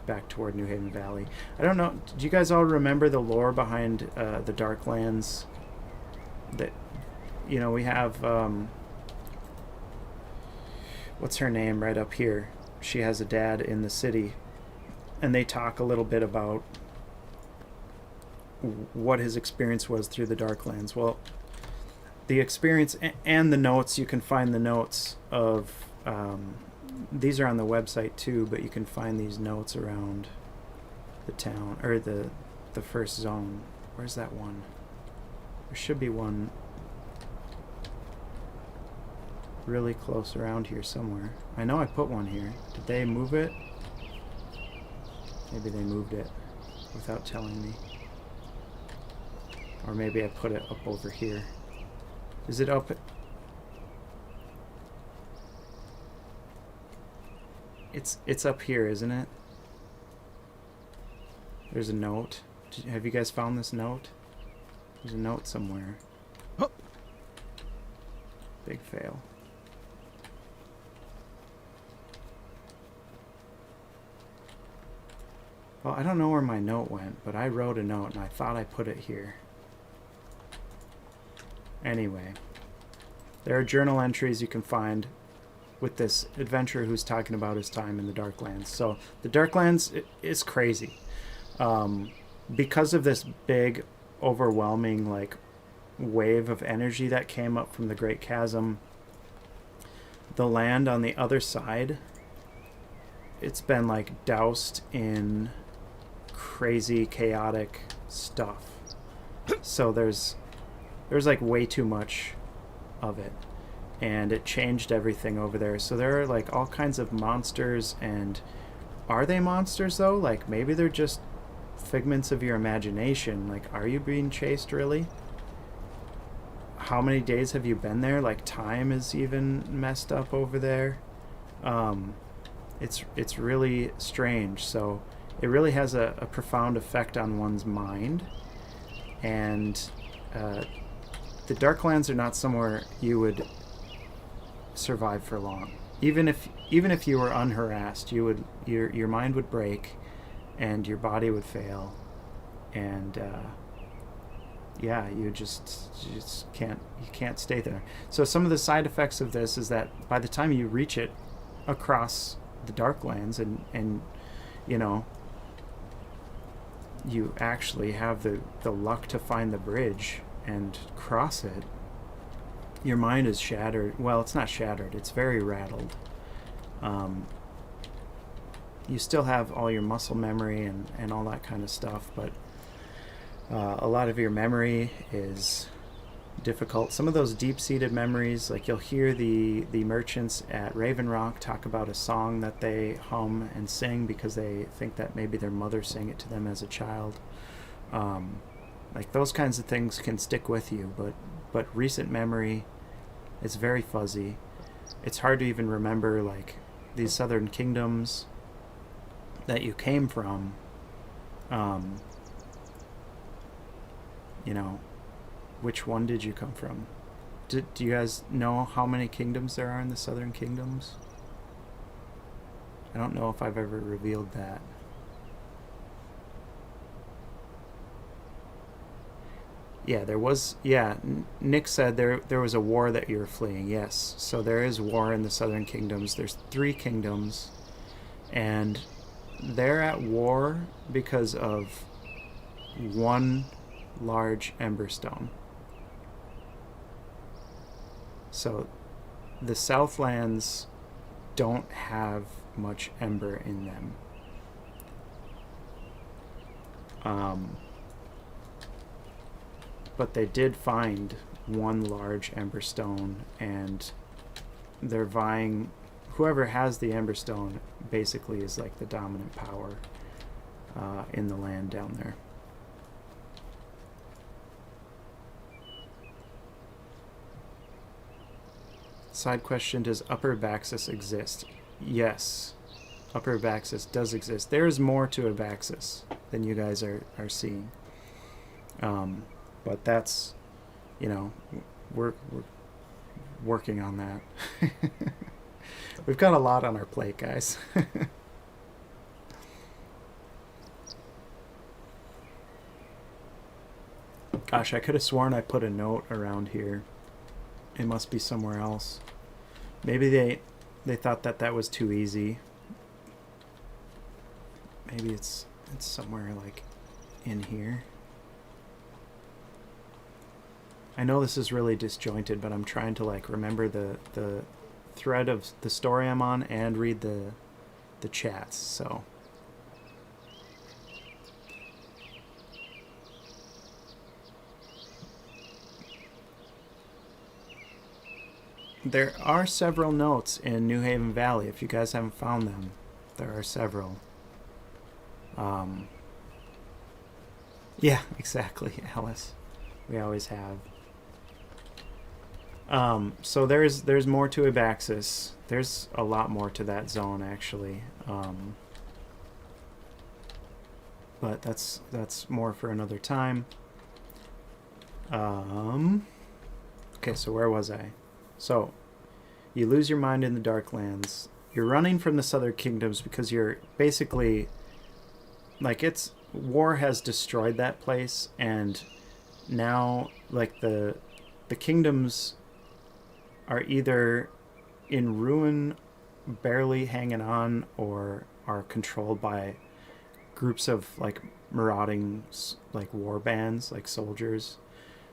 back toward New Haven Valley. I don't know, do you guys all remember the lore behind the Darklands? That, you know, we have what's her name right up here? She has a dad in the city, and they talk a little bit about what his experience was through the Darklands. Well, the experience and the notes, you can find the notes of these are on the website too, but you can find these notes around the town, or the first zone. Where's that one? There should be one really close around here somewhere. I know I put one here. Did they move it? Maybe they moved it without telling me. Or maybe I put it up over here. Is it up? It's up here, isn't it? There's a note. Have you guys found this note? There's a note somewhere. Big fail. Well, I don't know where my note went, but I wrote a note and I thought I put it here. Anyway, there are journal entries you can find with this adventurer who's talking about his time in the Darklands. So the Darklands is crazy. Because of this big, overwhelming, like, wave of energy that came up from the Great Chasm, the land on the other side, it's been, like, doused in crazy, chaotic stuff. So there's there's like way too much of it, and it changed everything over there. So there are like all kinds of monsters, and are they monsters though? Like maybe they're just figments of your imagination. Like, are you being chased really? How many days have you been there? Like, time is even messed up over there. It's really strange. So it really has a profound effect on one's mind. And the Darklands are not somewhere you would survive for long. Even if you were unharassed, your mind would break, and your body would fail, and yeah, you can't stay there. So some of the side effects of this is that by the time you reach it across the Darklands, and you know, you actually have the luck to find the bridge and cross it, your mind is shattered. Well, it's not shattered, it's very rattled. You still have all your muscle memory and all that kind of stuff, but a lot of your memory is difficult. Some of those deep-seated memories, like you'll hear the merchants at Raven Rock talk about a song that they hum and sing because they think that maybe their mother sang it to them as a child. Like those kinds of things can stick with you, but recent memory is very fuzzy. It's hard to even remember like these southern kingdoms that you came from. You know, which one did you come from? Do you guys know how many kingdoms there are in the southern kingdoms? I don't know if I've ever revealed that. Yeah, there was. Yeah, Nick said there was a war that you were fleeing. Yes, so there is war in the southern kingdoms. There's 3 kingdoms, and they're at war because of one large emberstone. So the Southlands don't have much ember in them. But they did find one large emberstone, and they're vying. Whoever has the emberstone basically is like the dominant power in the land down there. Side question, does Upper Baxis exist? Yes, Upper Baxis does exist. There is more to Abaxis than you guys are seeing. But that's, you know, we're working on that. We've got a lot on our plate, guys. Gosh, I could have sworn I put a note around here. It must be somewhere else. Maybe they thought that was too easy. Maybe it's somewhere like in here. I know this is really disjointed, but I'm trying to like remember the thread of the story I'm on and read the chats. So there are several notes in New Haven Valley. If you guys haven't found them, there are several. Yeah, exactly, Alice. We always have. So there's more to Abaxis. There's a lot more to that zone, actually. But that's more for another time. Okay, so where was I? So, you lose your mind in the Darklands. You're running from the Southern Kingdoms because you're basically... Like, war has destroyed that place, and now, like, the kingdoms are either in ruin, barely hanging on, or are controlled by groups of, like, marauding, like, war bands, like soldiers.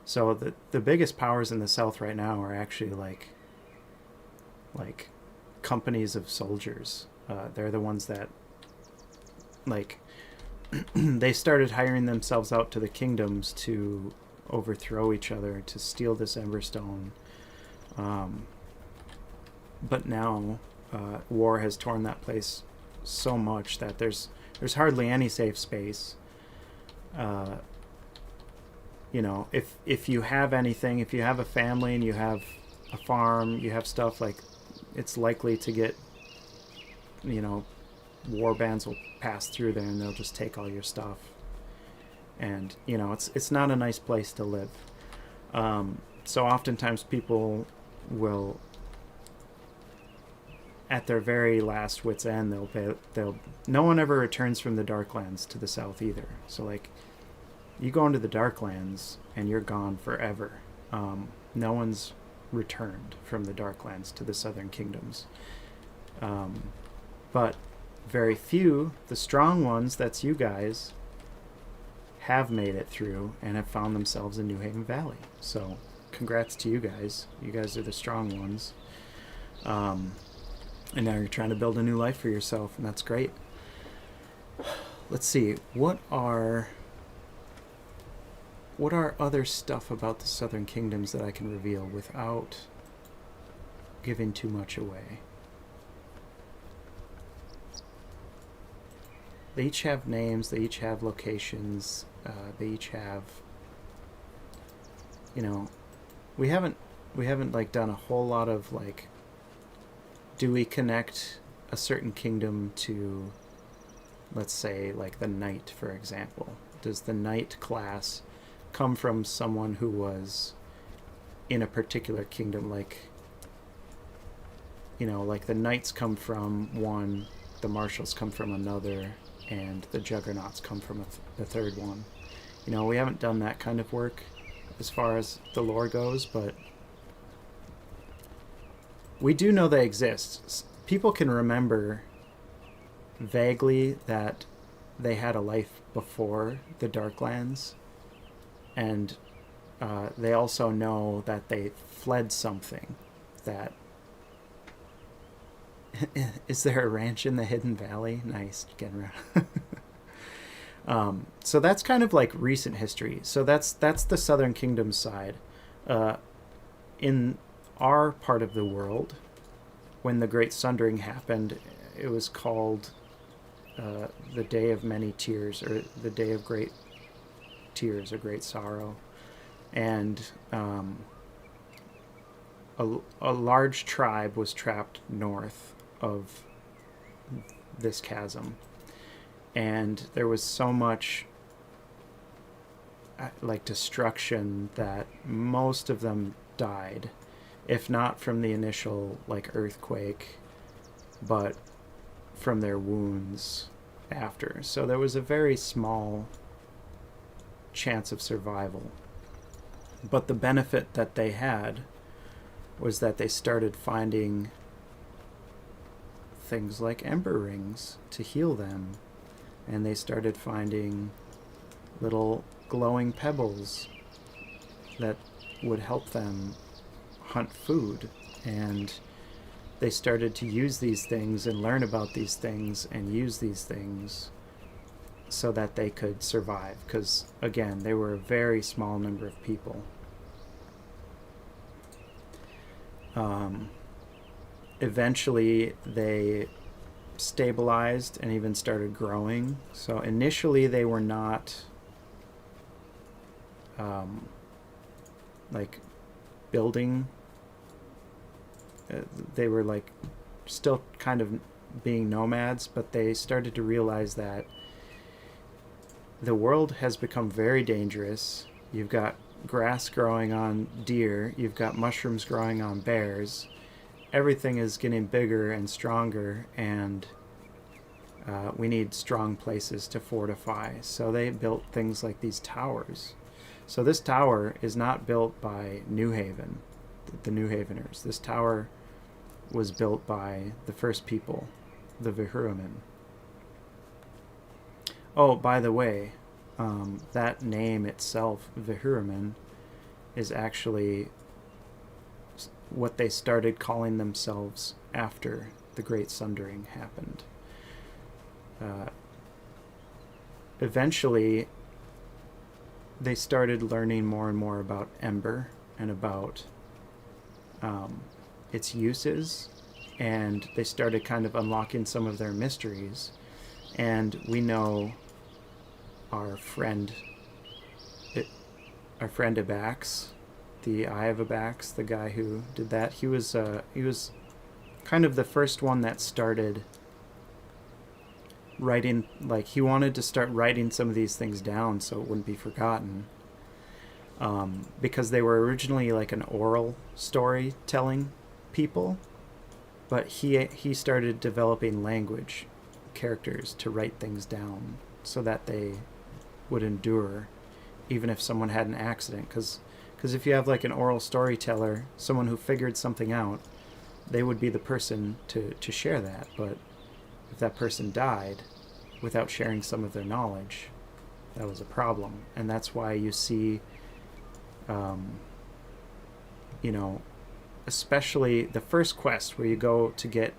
So the biggest powers in the South right now are actually, like companies of soldiers. They're the ones that, like... they started hiring themselves out to the kingdoms to overthrow each other to steal this Emberstone. But now war has torn that place so much that there's hardly any safe space. You know, if you have anything, if you have a family and you have a farm, you have stuff, like, it's likely to get, you know, war bands will pass through there and they'll just take all your stuff. And, you know, it's not a nice place to live. So oftentimes people will, at their very last wit's end, they'll no one ever returns from the Darklands to the south either. So, like, you go into the Darklands and you're gone forever. No one's returned from the Darklands to the Southern Kingdoms. But very few, the strong ones, that's you guys, have made it through and have found themselves in New Haven Valley. So congrats to you guys. You guys are the strong ones. And now you're trying to build a new life for yourself, and that's great. Let's see, what are other stuff about the Southern Kingdoms that I can reveal without giving too much away? They each have names, they each have locations, they each have, you know, we haven't like done a whole lot of, like, do we connect a certain kingdom to, let's say, like the knight, for example? Does the knight class come from someone who was in a particular kingdom? Like, you know, like the knights come from one, the marshals come from another, and the juggernauts come from the third one. You know, we haven't done that kind of work as far as the lore goes, but we do know they exist. People can remember vaguely that they had a life before the Darklands, and they also know that they fled something. That is there a ranch in the Hidden Valley? Nice, getting around. So that's kind of like recent history. So that's the Southern Kingdom side. In our part of the world, when the Great Sundering happened, it was called the Day of Many Tears, or the Day of Great Tears, or Great Sorrow. And a large tribe was trapped north of this chasm. And there was so much like destruction that most of them died, if not from the initial like earthquake, but from their wounds after. So there was a very small chance of survival. But the benefit that they had was that they started finding things like ember rings to heal them, and they started finding little glowing pebbles that would help them hunt food, and they started to use these things and learn about these things and use these things so that they could survive, because again, they were a very small number of people. Eventually they stabilized and even started growing. So initially they were not like building, they were like still kind of being nomads, but they started to realize that the world has become very dangerous. You've got grass growing on deer, you've got mushrooms growing on bears, everything is getting bigger and stronger, and we need strong places to fortify. So they built things like these towers. So this tower is not built by New Haven, the New Haveners. This tower was built by the first people, the Vihurumen. Oh, by the way, that name itself, Vihurumen, is actually what they started calling themselves after the Great Sundering happened. Eventually, they started learning more and more about Ember and about its uses, and they started kind of unlocking some of their mysteries. And we know our friend Abax, the Eye of Abax, the guy who did that. He was kind of the first one that started writing, like he wanted to start writing some of these things down so it wouldn't be forgotten, because they were originally like an oral storytelling people, but he started developing language characters to write things down so that they would endure even if someone had an accident, because if you have like an oral storyteller, someone who figured something out, they would be the person to share that. But if that person died without sharing some of their knowledge, that was a problem. And that's why you see, you know, especially the first quest where you go to get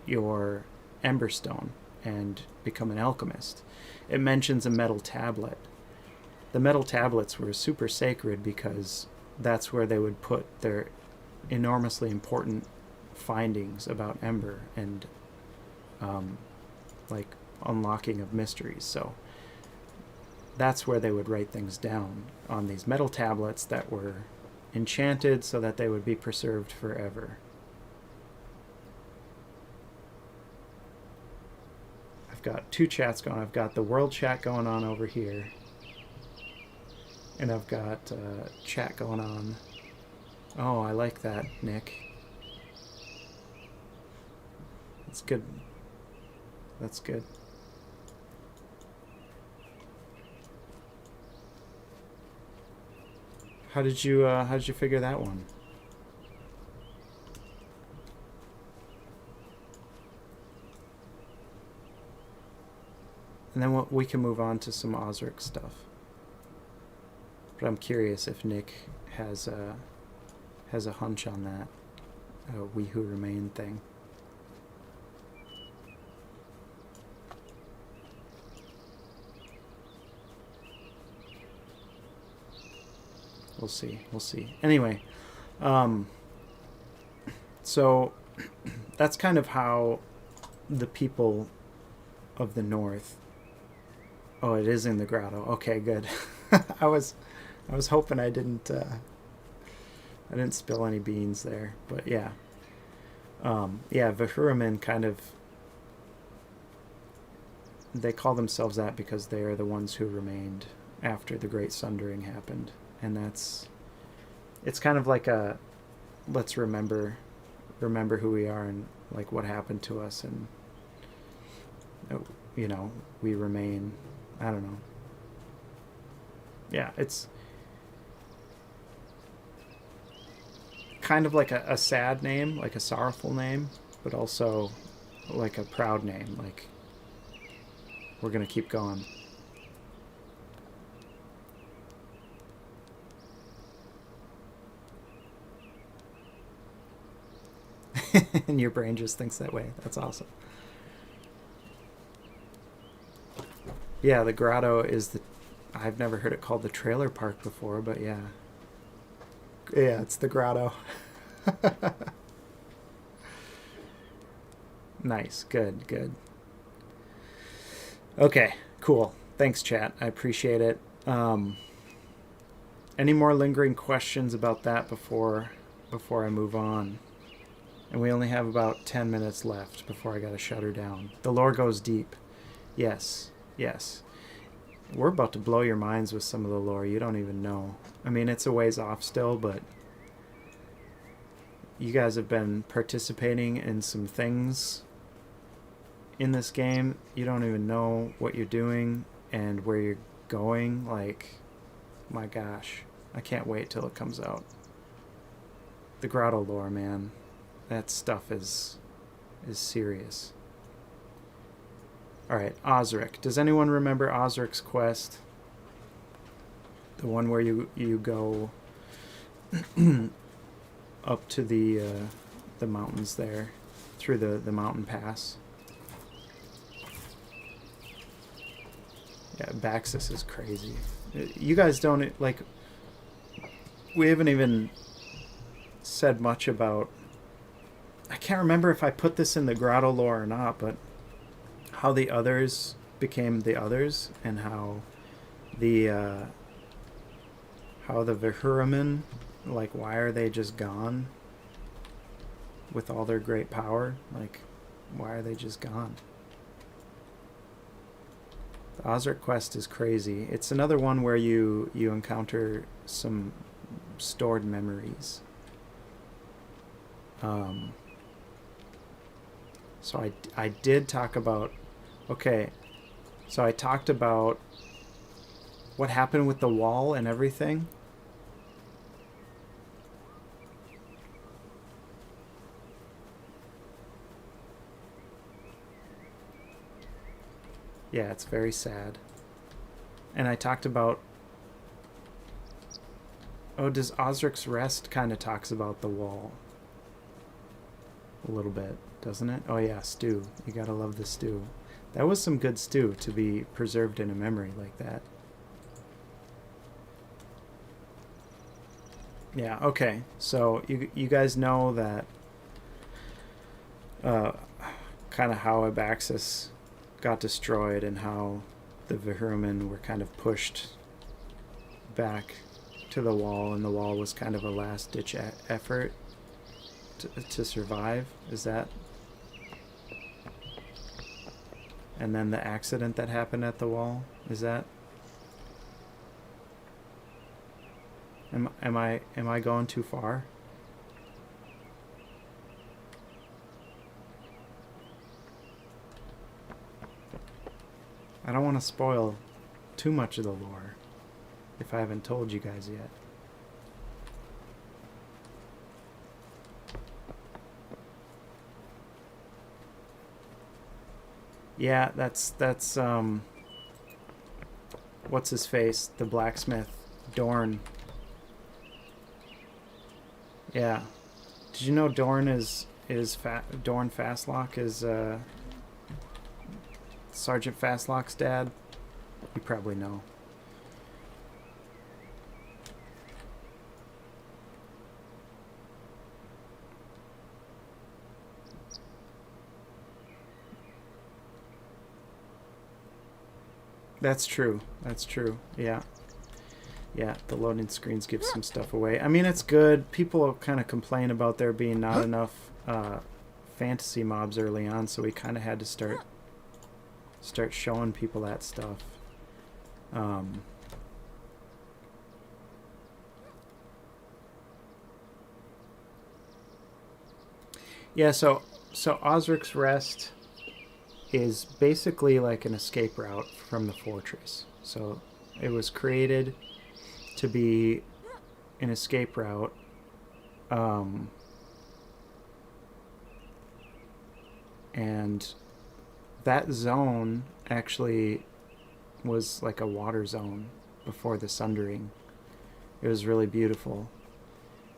your Emberstone and become an alchemist, it mentions a metal tablet. The metal tablets were super sacred because that's where they would put their enormously important findings about Ember and like unlocking of mysteries. So that's where they would write things down, on these metal tablets that were enchanted so that they would be preserved forever. I've got two chats going. I've got the world chat going on over here, and I've got chat going on. Oh, I like that, Nick. That's good. That's good. How did you figure that one? And then we can move on to some Osric stuff. But I'm curious if Nick has a hunch on that We Who Remain thing. We'll see. We'll see. Anyway, so that's kind of how the people of the North. Oh, it is in the grotto. Okay, good. I was hoping I didn't spill any beans there, but yeah. Yeah, Vahuraman kind of, they call themselves that because they are the ones who remained after the Great Sundering happened. And it's kind of like a, let's remember who we are and like what happened to us, and you know, we remain. I don't know. Yeah, it's kind of like a sad name, like a sorrowful name, but also like a proud name. Like, we're gonna keep going. And your brain just thinks that way. That's awesome. Yeah, the grotto is the... I've never heard it called the trailer park before, but yeah. Yeah, it's the grotto. Nice. Good, good. Okay, cool. Thanks, chat. I appreciate it. Any more lingering questions about that before I move on? And we only have about 10 minutes left before I gotta shut her down. The lore goes deep. Yes, yes. We're about to blow your minds with some of the lore. You don't even know. I mean, it's a ways off still, but you guys have been participating in some things in this game. You don't even know what you're doing and where you're going. Like, my gosh. I can't wait till it comes out. The grotto lore, man. That stuff is serious. Alright, Osric. Does anyone remember Osric's quest? The one where you go up to the mountains there, through the mountain pass. Yeah, Baxis is crazy. You guys don't, like, we haven't even said much about, I can't remember if I put this in the grotto lore or not, but how the others became the others, and how the Vahuraman, like, why are they just gone with all their great power? Like, why are they just gone? The Osric quest is crazy. It's another one where you encounter some stored memories. So I did talk about, okay, so I talked about what happened with the wall and everything. Yeah, it's very sad. And I talked about, oh, does Osric's Rest kind of talks about the wall a little bit, doesn't it? Oh yeah, stew. You gotta love the stew. That was some good stew to be preserved in a memory like that. Yeah, okay. So you guys know that kind of how Abaxis got destroyed and how the Vahuraman were kind of pushed back to the wall, and the wall was kind of a last-ditch effort to survive. Is that? And then the accident that happened at the wall, is that? Am I going too far? I don't want to spoil too much of the lore if I haven't told you guys yet. Yeah, that's what's his face? The blacksmith, Dorn. Yeah. Did you know Dorn Dorn Fastlock is Sergeant Fastlock's dad? You probably know. That's true. That's true. Yeah. Yeah, the loading screens give some stuff away. I mean, it's good. People kind of complain about there being not enough fantasy mobs early on, so we kind of had to start showing people that stuff. Yeah, so Osric's Rest is basically like an escape route from the fortress. So it was created to be an escape route. And that zone actually was like a water zone before the Sundering. It was really beautiful.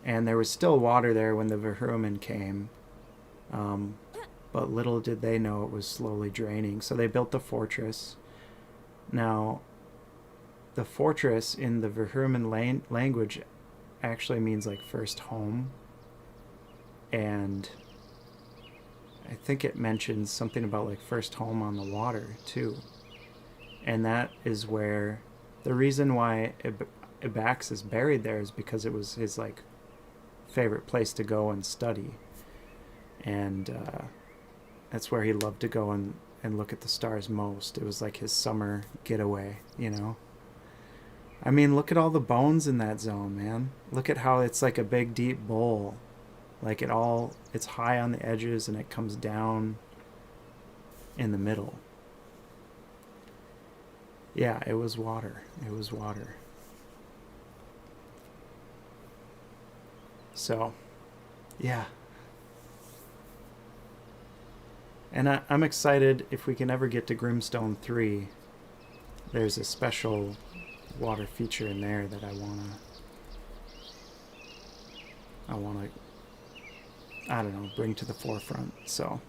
And there was still water there when the Vahuraman came. But little did they know it was slowly draining. So they built the fortress. Now, the fortress in the Vahuraman language actually means like first home. And I think it mentions something about like first home on the water too. And that is where the reason why Ibax is buried there is because it was his like favorite place to go and study. And that's where he loved to go and look at the stars most. It was like his summer getaway, you know? I mean, look at all the bones in that zone, man. Look at how it's like a big, deep bowl. Like it's high on the edges and it comes down in the middle. Yeah, it was water. It was water. So, yeah. And I'm excited if we can ever get to Grimstone 3. There's a special water feature in there that I wanna I don't know, bring to the forefront. So,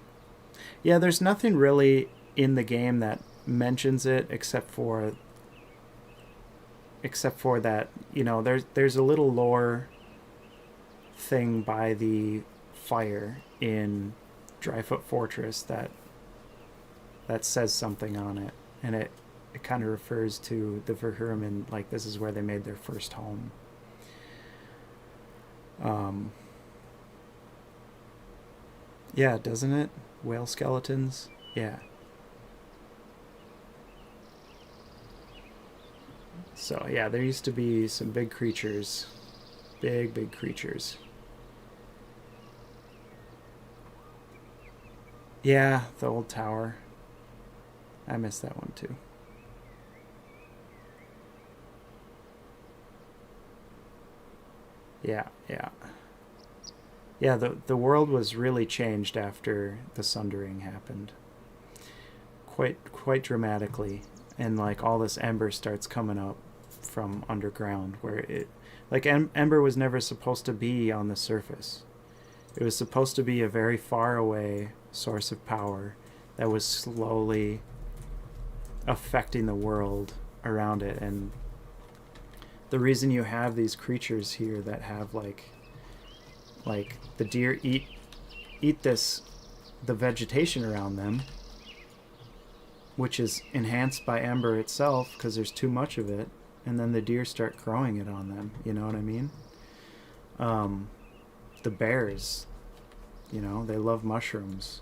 yeah, there's nothing really in the game that mentions it except for except for that, you know, there's a little lore thing by the fire in Dryfoot Fortress that says something on it, and it kind of refers to the Verhurman, like this is where they made their first home. Yeah, doesn't it? Whale skeletons? Yeah. So, yeah, there used to be some big creatures. Big creatures. Yeah, the old tower. I missed that one too. Yeah. Yeah, the world was really changed after the Sundering happened. Quite dramatically. And like all this ember starts coming up from underground where it like ember was never supposed to be on the surface. It was supposed to be a very far away source of power that was slowly affecting the world around it. And the reason you have these creatures here that have like the deer eat the vegetation around them, which is enhanced by ember itself because there's too much of it, and then the deer start growing it on them. You know what I mean? The bears, you know, they love mushrooms.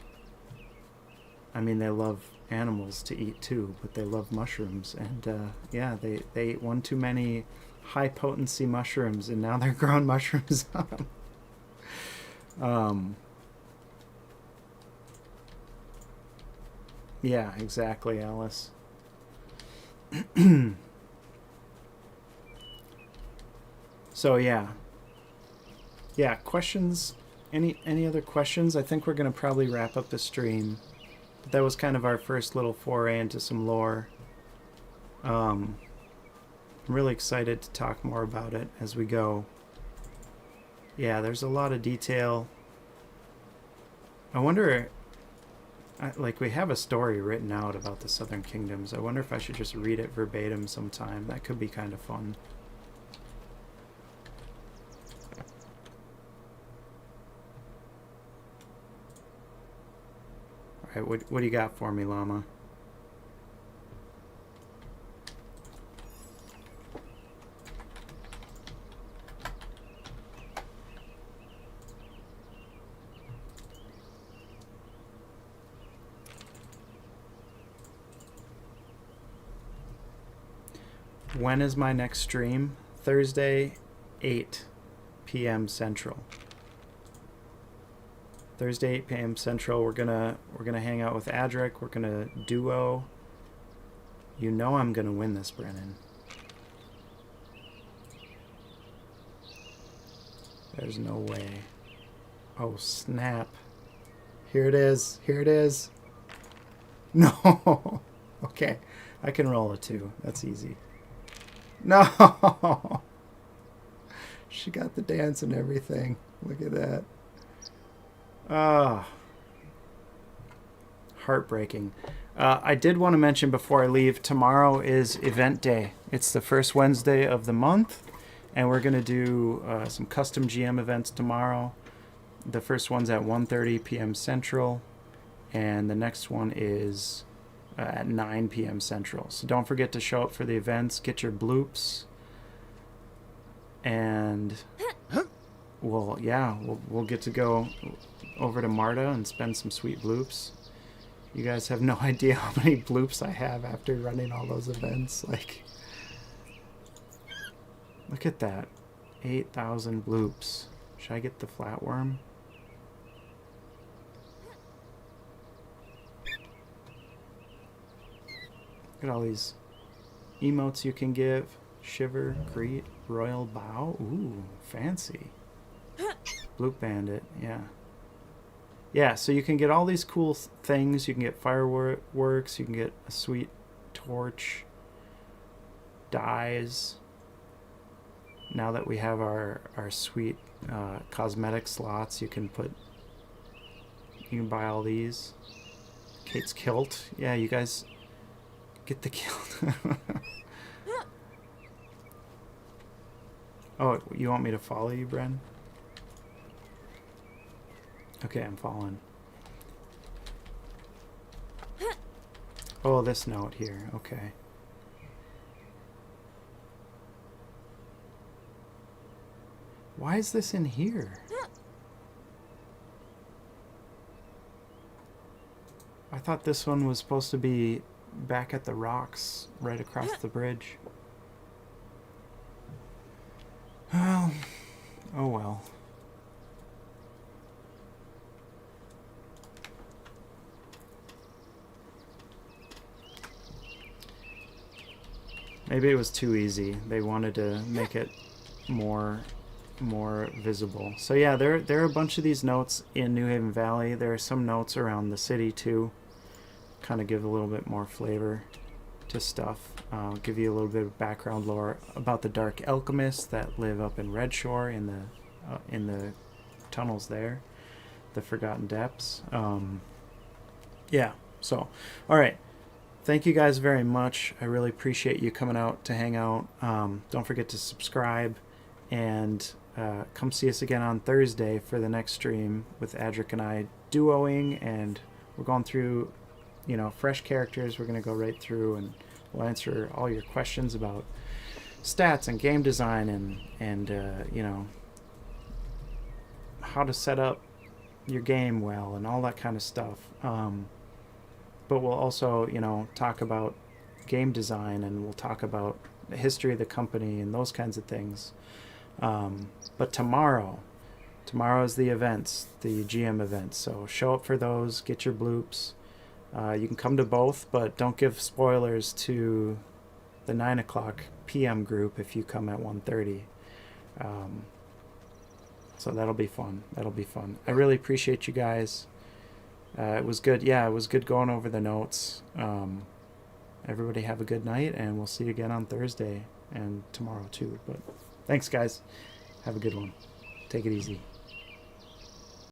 I mean, they love animals to eat too, but they love mushrooms. And yeah, they ate one too many high potency mushrooms, and now they're growing mushrooms on them. Yeah, exactly, Alice. So yeah, questions? Any other questions? I think we're gonna probably wrap up the stream. But that was kind of our first little foray into some lore. I'm really excited to talk more about it as we go. Yeah, there's a lot of detail. I wonder, like, we have a story written out about the Southern Kingdoms. I wonder if I should just read it verbatim sometime. That could be kind of fun. All right, what do you got for me, Llama? When is my next stream? Thursday, 8 p.m. Central. Thursday, 8 p.m. Central. We're gonna hang out with Adric. We're gonna duo. You know I'm gonna win this, Brennan. There's no way. Oh snap! Here it is. Here it is. No. Okay, I can roll a 2. That's easy. No! She got the dance and everything. Look at that. Ah. Heartbreaking. I did want to mention before I leave, tomorrow is event day. It's the first Wednesday of the month, and we're going to do some custom GM events tomorrow. The first one's at 1:30 p.m. Central, and the next one is at 9 p.m. Central. So don't forget to show up for the events, get your bloops, and we'll get to go over to Marta and spend some sweet bloops. You guys have no idea how many bloops I have after running all those events. Like, look at that. 8,000 bloops. Should I get the flatworm? Look at all these emotes you can give. Shiver, greet, royal bow. Ooh, fancy. Bloop bandit, yeah. Yeah, so you can get all these cool things. You can get fireworks. You can get a sweet torch. Dyes. Now that we have our sweet cosmetic slots, you can buy all these. Kate's kilt. Yeah, you guys get the kilt. Oh, you want me to follow you, Bren? Okay, I'm following. Oh, this note here. Okay. Why is this in here? I thought this one was supposed to be back at the rocks right across the bridge. Well, oh well. Maybe it was too easy. They wanted to make it more visible. So yeah, there are a bunch of these notes in New Haven Valley. There are some notes around the city too. Kind of give a little bit more flavor to stuff. Give you a little bit of background lore about the dark alchemists that live up in Red Shore in the tunnels there, the Forgotten Depths. Yeah. So, all right. Thank you guys very much. I really appreciate you coming out to hang out. Don't forget to subscribe and come see us again on Thursday for the next stream with Adric and I duoing, and we're going through, you know, fresh characters. We're going to go right through and we'll answer all your questions about stats and game design and you know, how to set up your game well and all that kind of stuff. But we'll also, you know, talk about game design, and we'll talk about the history of the company and those kinds of things. But tomorrow is the events, the GM events. So show up for those, get your bloops. You can come to both, but don't give spoilers to the 9:00 p.m. group if you come at 1:30. So that'll be fun. I really appreciate you guys. It was good. Yeah, it was good going over the notes. Everybody have a good night, and we'll see you again on Thursday and tomorrow too. But thanks, guys. Have a good one. Take it easy.